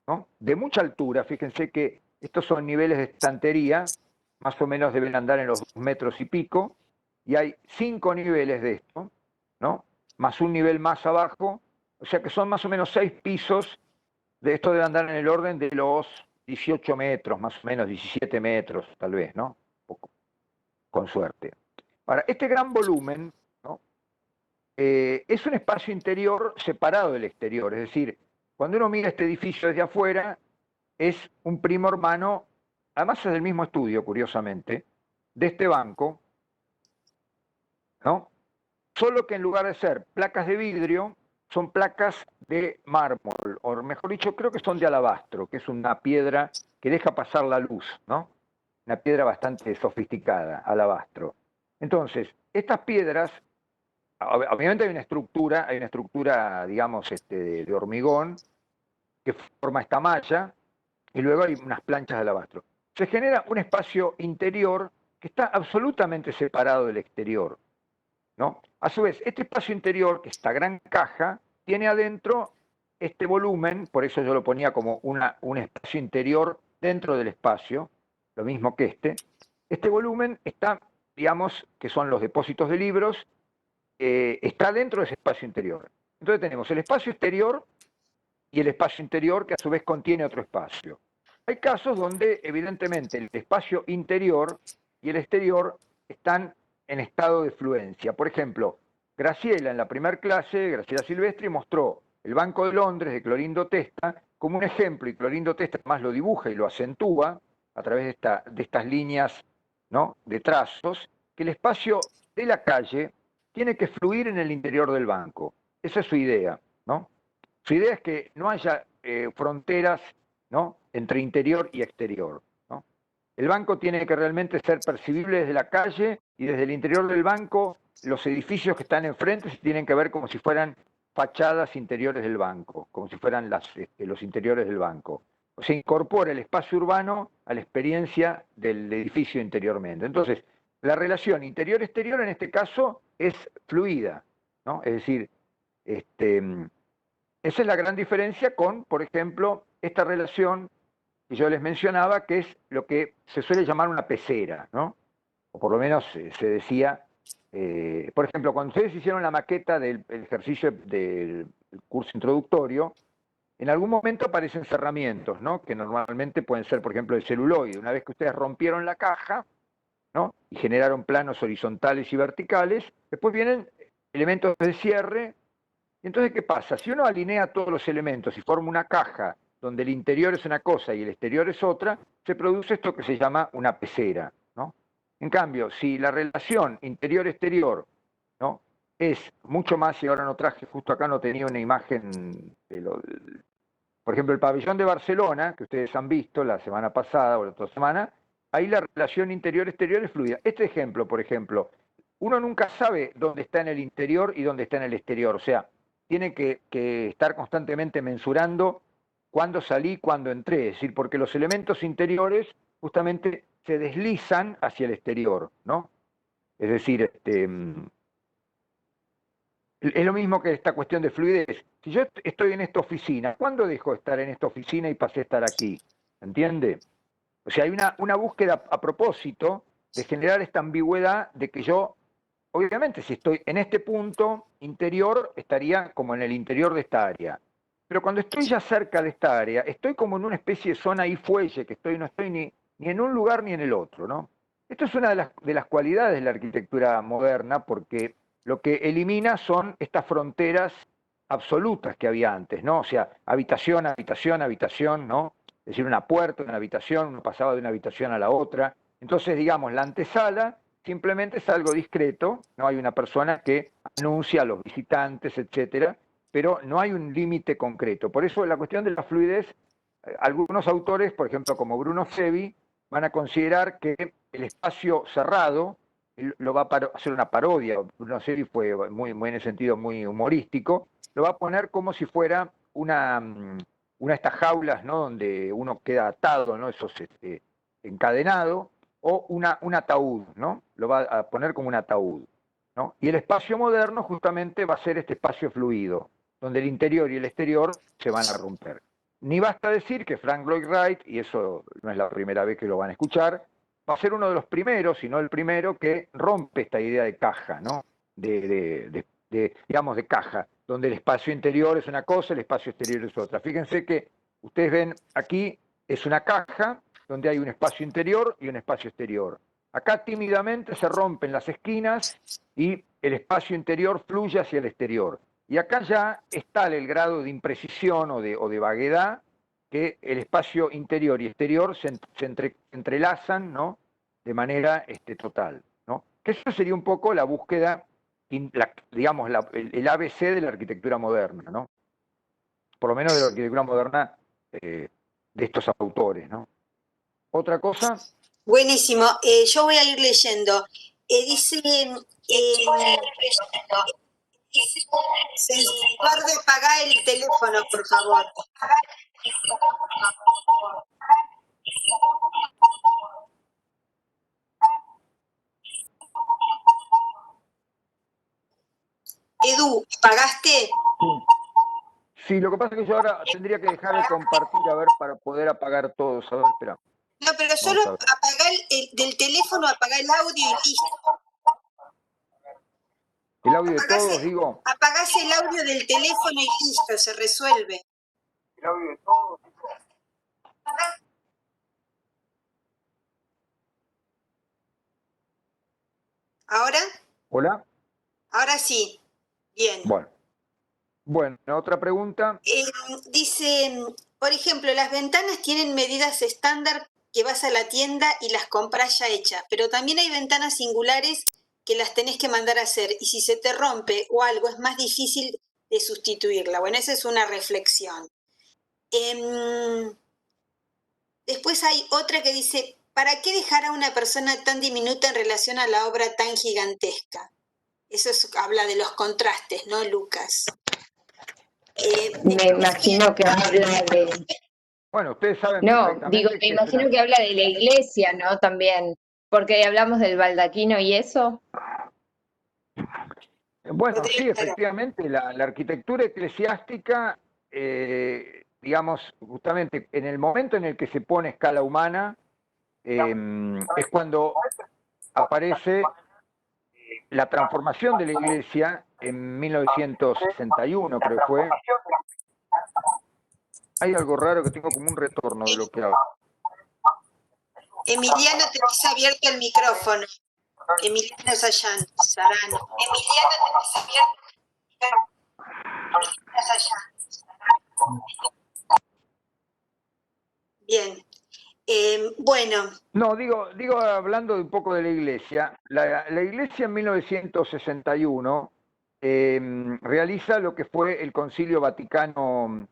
¿no? De mucha altura. Fíjense que estos son niveles de estantería, más o menos deben andar en los 2 metros y pico, y hay 5 niveles de esto, ¿no? Más un nivel más abajo, o sea que son más o menos 6 pisos. De esto debe andar en el orden de los 18 metros, más o menos 17 metros, tal vez, ¿no? Poco, con suerte. Ahora, este gran volumen, ¿no? Es un espacio interior separado del exterior, es decir, cuando uno mira este edificio desde afuera, es un primo hermano, además es del mismo estudio, curiosamente, de este banco, ¿no? Solo que en lugar de ser placas de vidrio, son placas de mármol, o mejor dicho, creo que son de alabastro, que es una piedra que deja pasar la luz, ¿no? Una piedra bastante sofisticada, alabastro. Entonces, estas piedras, obviamente hay una estructura, digamos, de hormigón que forma esta malla, y luego hay unas planchas de alabastro. Se genera un espacio interior que está absolutamente separado del exterior, ¿no? A su vez, este espacio interior, que esta gran caja, tiene adentro este volumen, por eso yo lo ponía como un espacio interior dentro del espacio, lo mismo que este volumen está, digamos, que son los depósitos de libros, está dentro de ese espacio interior. Entonces tenemos el espacio exterior y el espacio interior que a su vez contiene otro espacio. Hay casos donde evidentemente el espacio interior y el exterior están en estado de fluencia. Por ejemplo, Graciela en la primera clase, Graciela Silvestri, mostró el Banco de Londres de Clorindo Testa como un ejemplo, y Clorindo Testa más lo dibuja y lo acentúa a través de estas líneas, ¿no? De trazos, que el espacio de la calle tiene que fluir en el interior del banco. Esa es su idea, ¿no? Su idea es que no haya fronteras, ¿no? Entre interior y exterior, ¿no? El banco tiene que realmente ser percibible desde la calle, y desde el interior del banco los edificios que están enfrente se tienen que ver como si fueran fachadas interiores del banco, como si fueran los interiores del banco. O sea, incorpora el espacio urbano a la experiencia del edificio interiormente. Entonces, la relación interior-exterior en este caso es fluida, ¿no? Es decir, esa es la gran diferencia con, por ejemplo, esta relación que yo les mencionaba, que es lo que se suele llamar una pecera, ¿no? O por lo menos se decía, por ejemplo, cuando ustedes hicieron la maqueta del ejercicio del curso introductorio, en algún momento aparecen cerramientos, ¿no? Que normalmente pueden ser, por ejemplo, el celuloide. Una vez que ustedes rompieron la caja, ¿no? Y generaron planos horizontales y verticales, después vienen elementos de cierre. Entonces, ¿qué pasa? Si uno alinea todos los elementos y forma una caja donde el interior es una cosa y el exterior es otra, se produce esto que se llama una pecera, ¿no? En cambio, si la relación interior-exterior, ¿no? Es mucho más, y ahora no traje, justo acá no tenía una imagen, por ejemplo, el pabellón de Barcelona, que ustedes han visto la semana pasada o la otra semana, ahí la relación interior-exterior es fluida. Este ejemplo, por ejemplo, uno nunca sabe dónde está en el interior y dónde está en el exterior. O sea, tiene que estar constantemente mensurando cuándo salí, cuándo entré. Es decir, porque los elementos interiores justamente se deslizan hacia el exterior, ¿no? Es decir, es lo mismo que esta cuestión de fluidez. Si yo estoy en esta oficina, ¿cuándo dejo de estar en esta oficina y pasé a estar aquí? ¿Entiende? O sea, hay una búsqueda a propósito de generar esta ambigüedad de que yo, obviamente, si estoy en este punto interior, estaría como en el interior de esta área. Pero cuando estoy ya cerca de esta área, estoy como en una especie de zona ahí fuelle, que no estoy ni en un lugar ni en el otro, ¿no? Esto es una de las cualidades de la arquitectura moderna, porque lo que elimina son estas fronteras absolutas que había antes, ¿no? O sea, habitación, habitación, habitación, ¿no? Es decir, una puerta, una habitación, uno pasaba de una habitación a la otra. Entonces, digamos, la antesala simplemente es algo discreto, no hay una persona que anuncia a los visitantes, etcétera, pero no hay un límite concreto. Por eso la cuestión de la fluidez, algunos autores, por ejemplo, como Bruno Sevi, van a considerar que el espacio cerrado lo va a hacer una parodia. Bruno Sevi fue muy en el sentido muy humorístico, lo va a poner como si fuera una de estas jaulas, ¿no? Donde uno queda atado, ¿no? Eso encadenado, o un ataúd, ¿no? Lo va a poner como un ataúd, ¿no? Y el espacio moderno justamente va a ser este espacio fluido, donde el interior y el exterior se van a romper. Ni basta decir que Frank Lloyd Wright, y eso no es la primera vez que lo van a escuchar, va a ser uno de los primeros, si no el primero, que rompe esta idea de caja, ¿no? Digamos, de caja, donde el espacio interior es una cosa, el espacio exterior es otra. Fíjense que ustedes ven aquí, es una caja donde hay un espacio interior y un espacio exterior. Acá tímidamente se rompen las esquinas y el espacio interior fluye hacia el exterior. Y acá ya es tal el grado de imprecisión o de vaguedad que el espacio interior y exterior se entrelazan, ¿no? De manera total, ¿no? Que eso sería un poco la búsqueda, digamos, el ABC de la arquitectura moderna, ¿no? Por lo menos de la arquitectura moderna de estos autores, ¿no? ¿Otra cosa? Buenísimo. Yo voy a ir leyendo. Dice, guarde, apaga el teléfono, por favor. Edu, ¿pagaste? Sí, lo que pasa es que yo ahora tendría que dejar de compartir, a ver, para poder apagar todo. A ver, espera. No, pero solo apagar del teléfono, apagar el audio y listo. El audio de todos, digo. Apagás el audio del teléfono y listo, se resuelve. El audio de todos, digo. ¿Ahora? ¿Hola? Ahora sí. Bien. Bueno, otra pregunta. Dice, por ejemplo, las ventanas tienen medidas estándar que vas a la tienda y las compras ya hechas, pero también hay ventanas singulares que las tenés que mandar a hacer y si se te rompe o algo es más difícil de sustituirla. Bueno, esa es una reflexión. Después hay otra que dice, ¿para qué dejar a una persona tan diminuta en relación a la obra tan gigantesca? Eso habla de los contrastes, ¿no, Lucas? Me imagino que habla de... Bueno, ustedes saben No, perfectamente digo, me imagino que habla de la iglesia, ¿no? También, porque hablamos del baldaquino y eso. Bueno, sí, efectivamente, la arquitectura eclesiástica, digamos, justamente en el momento en el que se pone a escala humana, es cuando aparece la transformación de la iglesia en 1961, creo que fue. Hay algo raro que tengo como un retorno de lo que hablo. Emiliano, tenés abierto el micrófono. Emiliano Sarano. Emiliano, tenés abierto el micrófono. Bien. Bueno. No, digo, hablando un poco de la iglesia, la iglesia en 1961 realiza lo que fue el Concilio Vaticano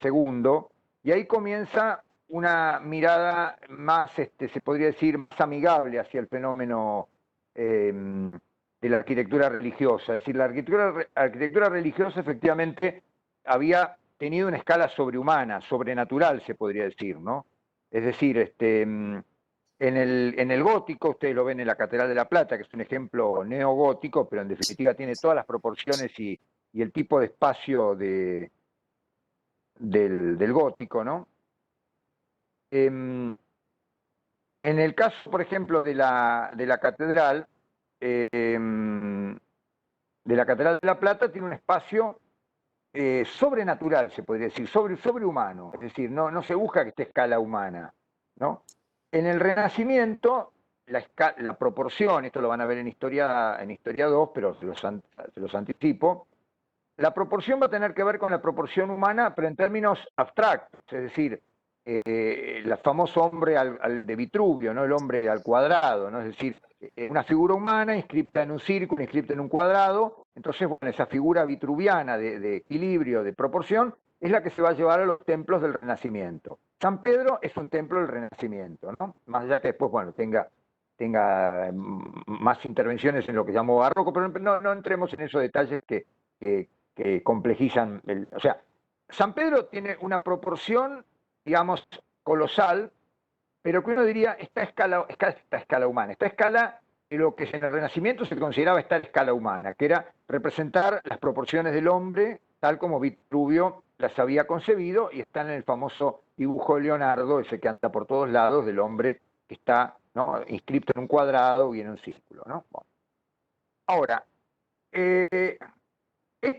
II, y ahí comienza una mirada más, se podría decir, más amigable hacia el fenómeno de la arquitectura religiosa. Es decir, la arquitectura religiosa efectivamente había tenido una escala sobrehumana, sobrenatural se podría decir, ¿no? Es decir, en el gótico, ustedes lo ven en la Catedral de la Plata, que es un ejemplo neogótico, pero en definitiva tiene todas las proporciones y el tipo de espacio del gótico, ¿no? En el caso, por ejemplo, de la Catedral, de la Catedral de la Plata, tiene un espacio sobrenatural, se podría decir, sobrehumano, es decir, no se busca que esté a escala humana, ¿no? En el Renacimiento, la proporción, esto lo van a ver en Historia 2, pero se los anticipo, la proporción va a tener que ver con la proporción humana, pero en términos abstractos, es decir, el famoso hombre de Vitruvio, ¿no? El hombre al cuadrado, ¿no? Es decir, una figura humana inscripta en un círculo, inscripta en un cuadrado. Entonces, bueno, esa figura vitruviana de equilibrio, de proporción, es la que se va a llevar a los templos del Renacimiento. San Pedro es un templo del Renacimiento, ¿no? Más allá que después, bueno, tenga más intervenciones en lo que llamó barroco, pero no entremos en esos detalles que complejizan. O sea, San Pedro tiene una proporción, digamos, colosal, pero que uno diría, esta escala humana, esta escala de lo que en el Renacimiento se consideraba esta escala humana, que era representar las proporciones del hombre tal como Vitruvio las había concebido, y está en el famoso dibujo de Leonardo, ese que anda por todos lados, del hombre que está, ¿no?, inscripto en un cuadrado y en un círculo, ¿no? Bueno. Ahora,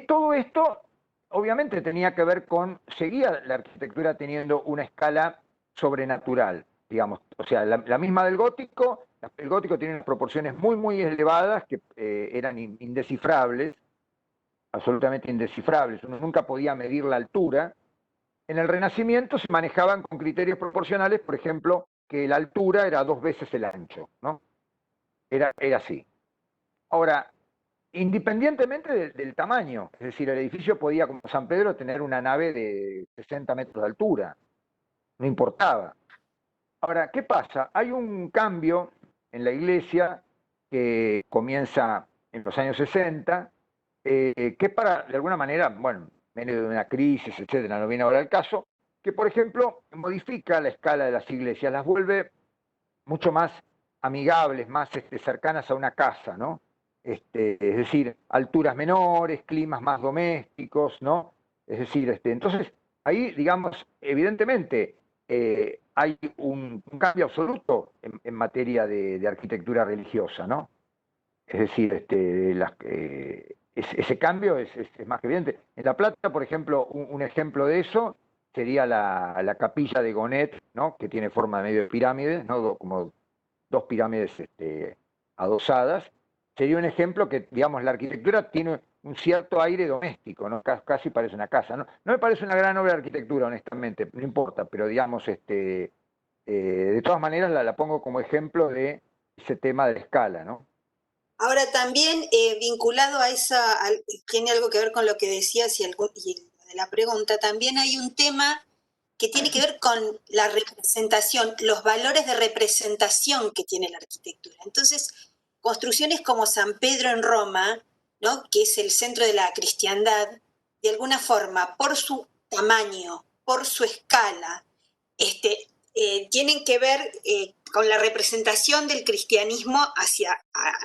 todo esto obviamente tenía que ver con, seguía la arquitectura teniendo una escala sobrenatural, digamos, o sea, la misma del gótico. El gótico tiene unas proporciones muy elevadas que eran indescifrables, absolutamente indescifrables, uno nunca podía medir la altura. En el Renacimiento se manejaban con criterios proporcionales, por ejemplo, que la altura era 2 veces el ancho, ¿no? Era así. Ahora, independientemente del tamaño, es decir, el edificio podía, como San Pedro, tener una nave de 60 metros de altura, no importaba. Ahora, ¿qué pasa? Hay un cambio en la iglesia que comienza en los años 60, que de alguna manera, bueno, viene de una crisis, etcétera, no viene ahora el caso, que por ejemplo modifica la escala de las iglesias, las vuelve mucho más amigables, más cercanas a una casa, ¿no? Es decir, alturas menores, climas más domésticos, ¿no? Es decir, entonces ahí, digamos, evidentemente hay un cambio absoluto en materia de arquitectura religiosa, ¿no? Es decir, ese cambio es más que evidente. En La Plata, por ejemplo, un ejemplo de eso sería la capilla de Gonet, ¿no?, que tiene forma de medio de pirámide, ¿no?, como 2 pirámides adosadas. Sería un ejemplo que, digamos, la arquitectura tiene un cierto aire doméstico, ¿no? Casi parece una casa. No me parece una gran obra de arquitectura, honestamente, no importa, pero digamos, de todas maneras la pongo como ejemplo de ese tema de la escala, ¿no? Ahora también vinculado a tiene algo que ver con lo que decías y de la pregunta, también hay un tema que tiene que ver con la representación, los valores de representación que tiene la arquitectura. Entonces, construcciones como San Pedro en Roma, ¿no?, que es el centro de la cristiandad, de alguna forma, por su tamaño, por su escala, tienen que ver con la representación del cristianismo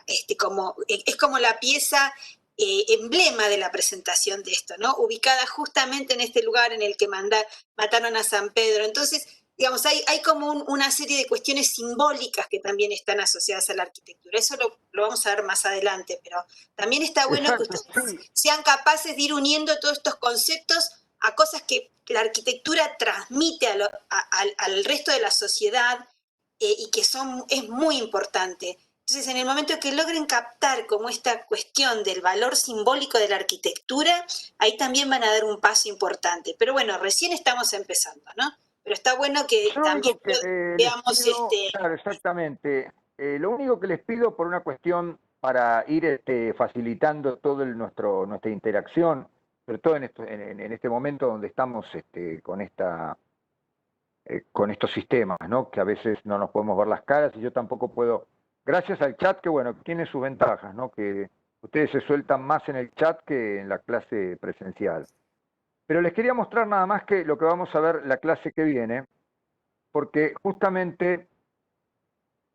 es como la pieza emblema de la presentación de esto, ¿no? Ubicada justamente en este lugar en el que mataron a San Pedro. Entonces, digamos, hay como una serie de cuestiones simbólicas que también están asociadas a la arquitectura. Eso lo vamos a ver más adelante, pero también está bueno que Exacto, ustedes sí. sean capaces de ir uniendo todos estos conceptos a cosas que la arquitectura transmite al resto de la sociedad y que es muy importante. Entonces, en el momento que logren captar como esta cuestión del valor simbólico de la arquitectura, ahí también van a dar un paso importante. Pero bueno, recién estamos empezando, ¿no? Pero está bueno que Yo lo también único que les veamos pido, claro, exactamente, lo único que les pido por una cuestión para ir facilitando todo nuestra interacción, sobre todo en este momento donde estamos con estos sistemas, ¿no?, que a veces no nos podemos ver las caras y yo tampoco puedo gracias al chat que, bueno, tiene sus ventajas, ¿no? Que ustedes se sueltan más en el chat que en la clase presencial. Pero les quería mostrar nada más que lo que vamos a ver la clase que viene, porque justamente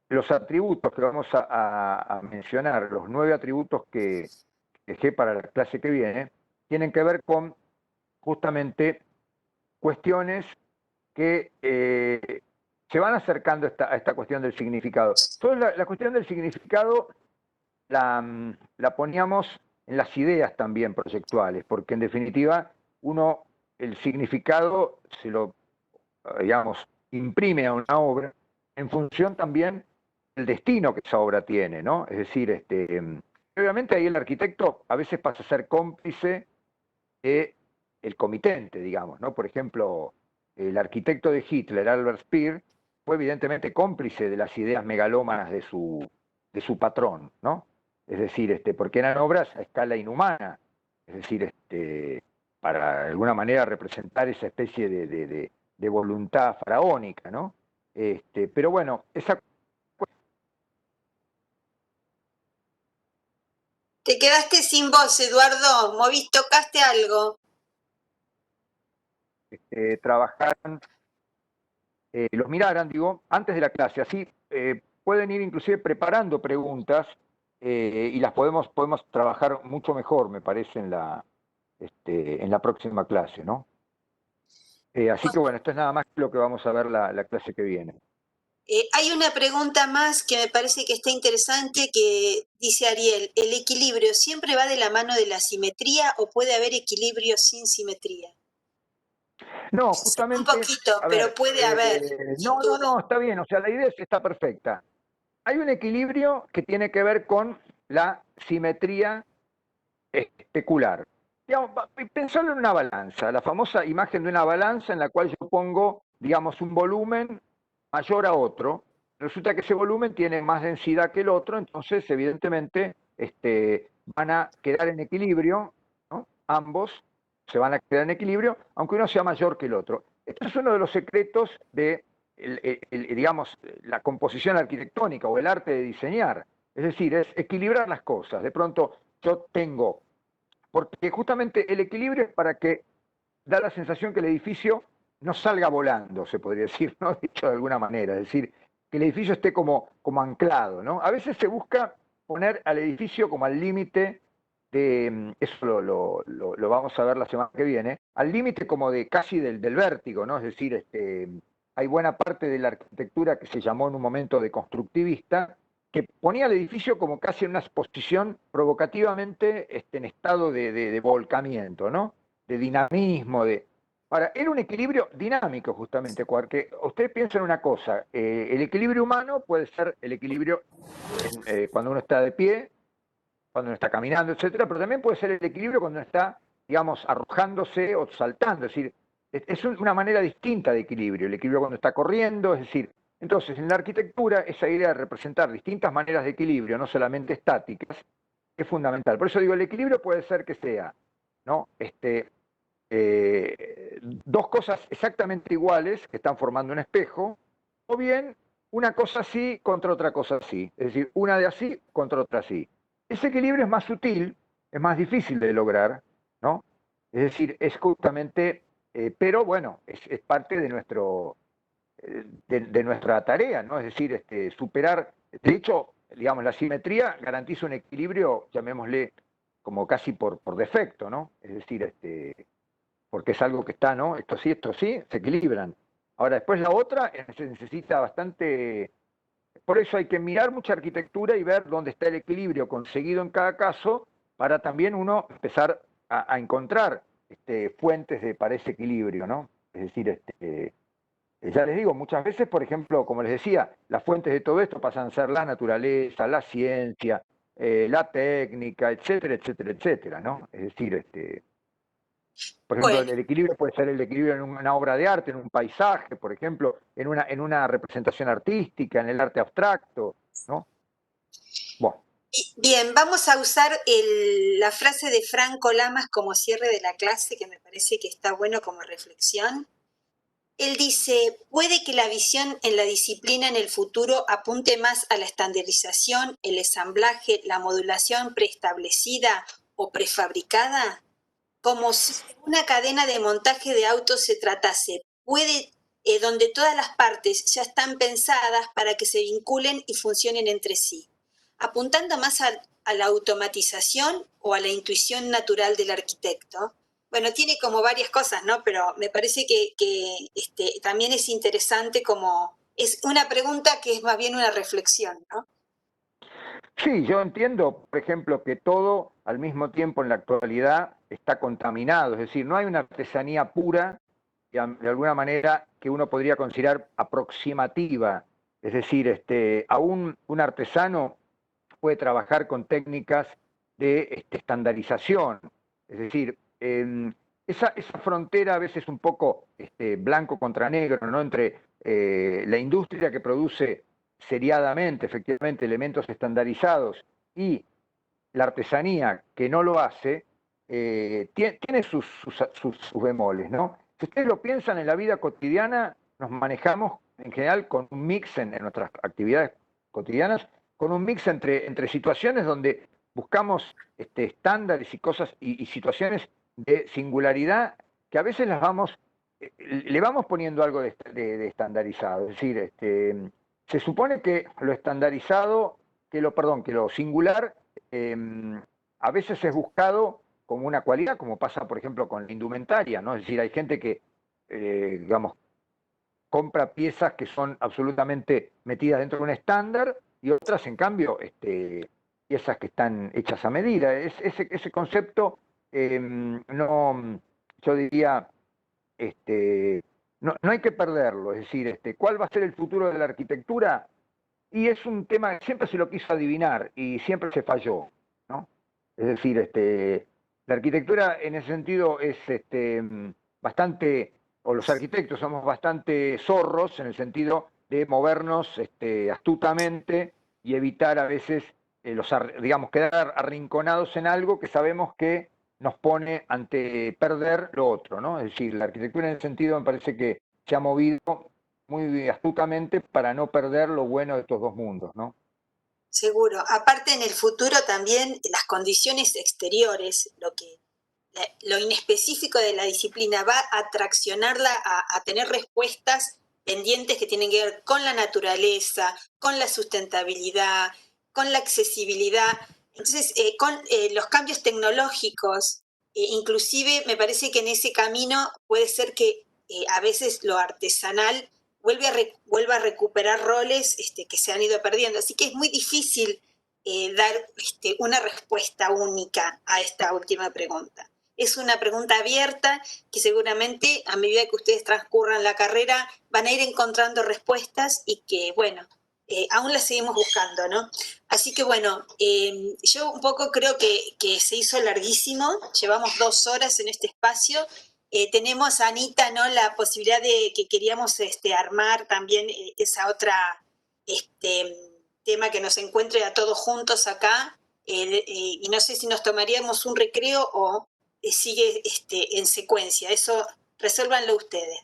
los atributos que vamos a mencionar, los 9 atributos que dejé para la clase que viene, tienen que ver con justamente cuestiones que se van acercando a esta cuestión del significado. Entonces la cuestión del significado la poníamos en las ideas también proyectuales, porque en definitiva uno el significado se lo, digamos, imprime a una obra en función también del destino que esa obra tiene, ¿no? Es decir, obviamente ahí el arquitecto a veces pasa a ser cómplice del comitente, digamos, ¿no? Por ejemplo, el arquitecto de Hitler, Albert Speer, fue evidentemente cómplice de las ideas megalómanas de su patrón, ¿no? Es decir, porque eran obras a escala inhumana, es decir, para de alguna manera representar esa especie de voluntad faraónica, ¿no? Pero bueno, Te quedaste sin voz, Eduardo. Tocaste algo. trabajaran, los miraran, digo, antes de la clase, así pueden ir inclusive preparando preguntas y las podemos trabajar mucho mejor, me parece, en la próxima clase, ¿no? Así que bueno, esto es nada más que lo que vamos a ver la clase que viene. Hay una pregunta más que me parece que está interesante que dice Ariel, ¿el equilibrio siempre va de la mano de la simetría o puede haber equilibrio sin simetría? No, Sí, un justamente, poquito, a ver, pero puede haber, sin duda. está bien, o sea, la idea está perfecta. Hay un equilibrio que tiene que ver con la simetría especular. Digamos, pensarlo en una balanza, la famosa imagen de una balanza en la cual yo pongo, digamos, un volumen mayor a otro. Resulta que ese volumen tiene más densidad que el otro, entonces evidentemente van a quedar en equilibrio, ¿no? Ambos se van a quedar en equilibrio, aunque uno sea mayor que el otro. Este es uno de los secretos de, digamos, la composición arquitectónica o el arte de diseñar. Es decir, es equilibrar las cosas. De pronto yo tengo, porque justamente el equilibrio es para que da la sensación que el edificio no salga volando, se podría decir, ¿no? Dicho de alguna manera, es decir, que el edificio esté como anclado, ¿no? A veces se busca poner al edificio como al límite de, eso lo vamos a ver la semana que viene, al límite como de casi del vértigo, ¿no? Es decir, hay buena parte de la arquitectura que se llamó en un momento de constructivista, que ponía al edificio como casi en una posición provocativamente en estado de volcamiento, ¿no? De dinamismo, Ahora, era un equilibrio dinámico justamente, porque ustedes piensan una cosa, el equilibrio humano puede ser el equilibrio cuando uno está de pie, cuando uno está caminando, etcétera, pero también puede ser el equilibrio cuando uno está, digamos, arrojándose o saltando, es decir, es una manera distinta de equilibrio, el equilibrio cuando está corriendo, es decir, entonces en la arquitectura esa idea de representar distintas maneras de equilibrio, no solamente estáticas, es fundamental. Por eso digo, el equilibrio puede ser que sea, ¿no? Dos cosas exactamente iguales que están formando un espejo, o bien una cosa así contra otra cosa así, es decir, una de así contra otra así. Ese equilibrio es más sutil, es más difícil de lograr, ¿no? Es decir, es justamente, pero bueno, es parte de nuestra tarea, ¿no? Es decir, superar, de hecho, digamos, la simetría garantiza un equilibrio, llamémosle, como casi por defecto, ¿no? Es decir, porque es algo que está, ¿no? Esto sí, se equilibran. Ahora, después la otra se necesita bastante. Por eso hay que mirar mucha arquitectura y ver dónde está el equilibrio conseguido en cada caso, para también uno empezar a encontrar fuentes para ese equilibrio, ¿no? Es decir, ya les digo, muchas veces, por ejemplo, como les decía, las fuentes de todo esto pasan a ser la naturaleza, la ciencia, la técnica, etcétera, etcétera, etcétera, ¿no? Es decir, por ejemplo, Bueno, el equilibrio puede ser el equilibrio en una obra de arte, en un paisaje, por ejemplo, en una representación artística, en el arte abstracto, ¿no? Bueno, bien, vamos a usar la frase de Franco Lamas como cierre de la clase, que me parece que está bueno como reflexión. Él dice, ¿puede que la visión en la disciplina en el futuro apunte más a la estandarización, el ensamblaje, la modulación preestablecida o prefabricada? Como si una cadena de montaje de autos se tratase, donde todas las partes ya están pensadas para que se vinculen y funcionen entre sí, apuntando más a la automatización o a la intuición natural del arquitecto. Bueno, tiene como varias cosas, ¿no? Pero me parece que también es interesante como, es una pregunta que es más bien una reflexión, ¿no? Sí, yo entiendo, por ejemplo, que todo al mismo tiempo en la actualidad está contaminado, es decir, no hay una artesanía pura, de alguna manera, que uno podría considerar aproximativa. Es decir, aún un artesano puede trabajar con técnicas de estandarización. Es decir, esa frontera a veces un poco blanco contra negro, ¿no? Entre la industria que produce seriadamente, efectivamente, elementos estandarizados y la artesanía que no lo hace, tiene sus bemoles, ¿no? Si ustedes lo piensan en la vida cotidiana, nos manejamos en general con un mix en nuestras actividades cotidianas, con un mix entre situaciones donde buscamos estándares y cosas y situaciones de singularidad que a veces le vamos poniendo algo de estandarizado. Es decir, se supone que lo estandarizado, que lo singular, a veces es buscado como una cualidad, como pasa, por ejemplo, con la indumentaria, ¿no? Es decir, hay gente que, digamos, compra piezas que son absolutamente metidas dentro de un estándar y otras, en cambio, piezas que están hechas a medida. Ese concepto, no, yo diría, no hay que perderlo. Es decir, ¿cuál va a ser el futuro de la arquitectura? Y es un tema que siempre se lo quiso adivinar y siempre se falló, ¿no? Es decir, la arquitectura en ese sentido es bastante, o los arquitectos somos bastante zorros en el sentido de movernos astutamente y evitar a veces, digamos, quedar arrinconados en algo que sabemos que nos pone ante perder lo otro, ¿no? Es decir, la arquitectura en ese sentido me parece que se ha movido muy astutamente para no perder lo bueno de estos dos mundos, ¿no? Seguro. Aparte, en el futuro también las condiciones exteriores, lo inespecífico de la disciplina va a traccionarla a tener respuestas pendientes que tienen que ver con la naturaleza, con la sustentabilidad, con la accesibilidad. Entonces, con los cambios tecnológicos, inclusive me parece que en ese camino puede ser que a veces lo artesanal vuelva a recuperar roles que se han ido perdiendo. Así que es muy difícil dar una respuesta única a esta última pregunta. Es una pregunta abierta que seguramente a medida que ustedes transcurran la carrera van a ir encontrando respuestas y que, bueno, aún las seguimos buscando, ¿no? Así que, bueno, yo un poco creo que se hizo larguísimo, llevamos 2 horas en este espacio. Tenemos, Anita, ¿no? La posibilidad de que queríamos armar también esa otra tema que nos encuentre a todos juntos acá, y no sé si nos tomaríamos un recreo o sigue en secuencia. Eso resérvanlo ustedes.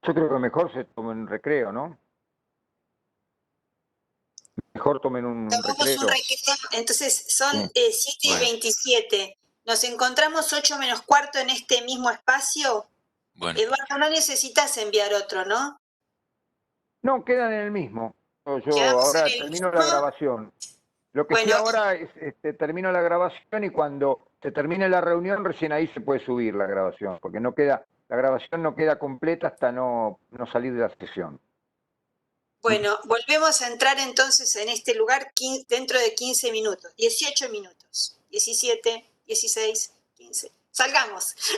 Yo creo que mejor se tomen un recreo, ¿no? Mejor tomen un Tomamos un recreo. recreo, entonces son Sí. 7:27. Nos encontramos 8:15 en este mismo espacio. Bueno, Eduardo, no necesitas enviar otro, ¿no? No, quedan en el mismo. Yo Quedamos ahora en el termino la mismo. grabación. Lo que sí Bueno, ahora es, termino la grabación y cuando se termine la reunión, recién ahí se puede subir la grabación, porque la grabación no queda completa hasta no salir de la sesión. bueno, volvemos a entrar entonces en este lugar dentro de 15 minutos, 18 minutos, 17, 16, 15. Salgamos.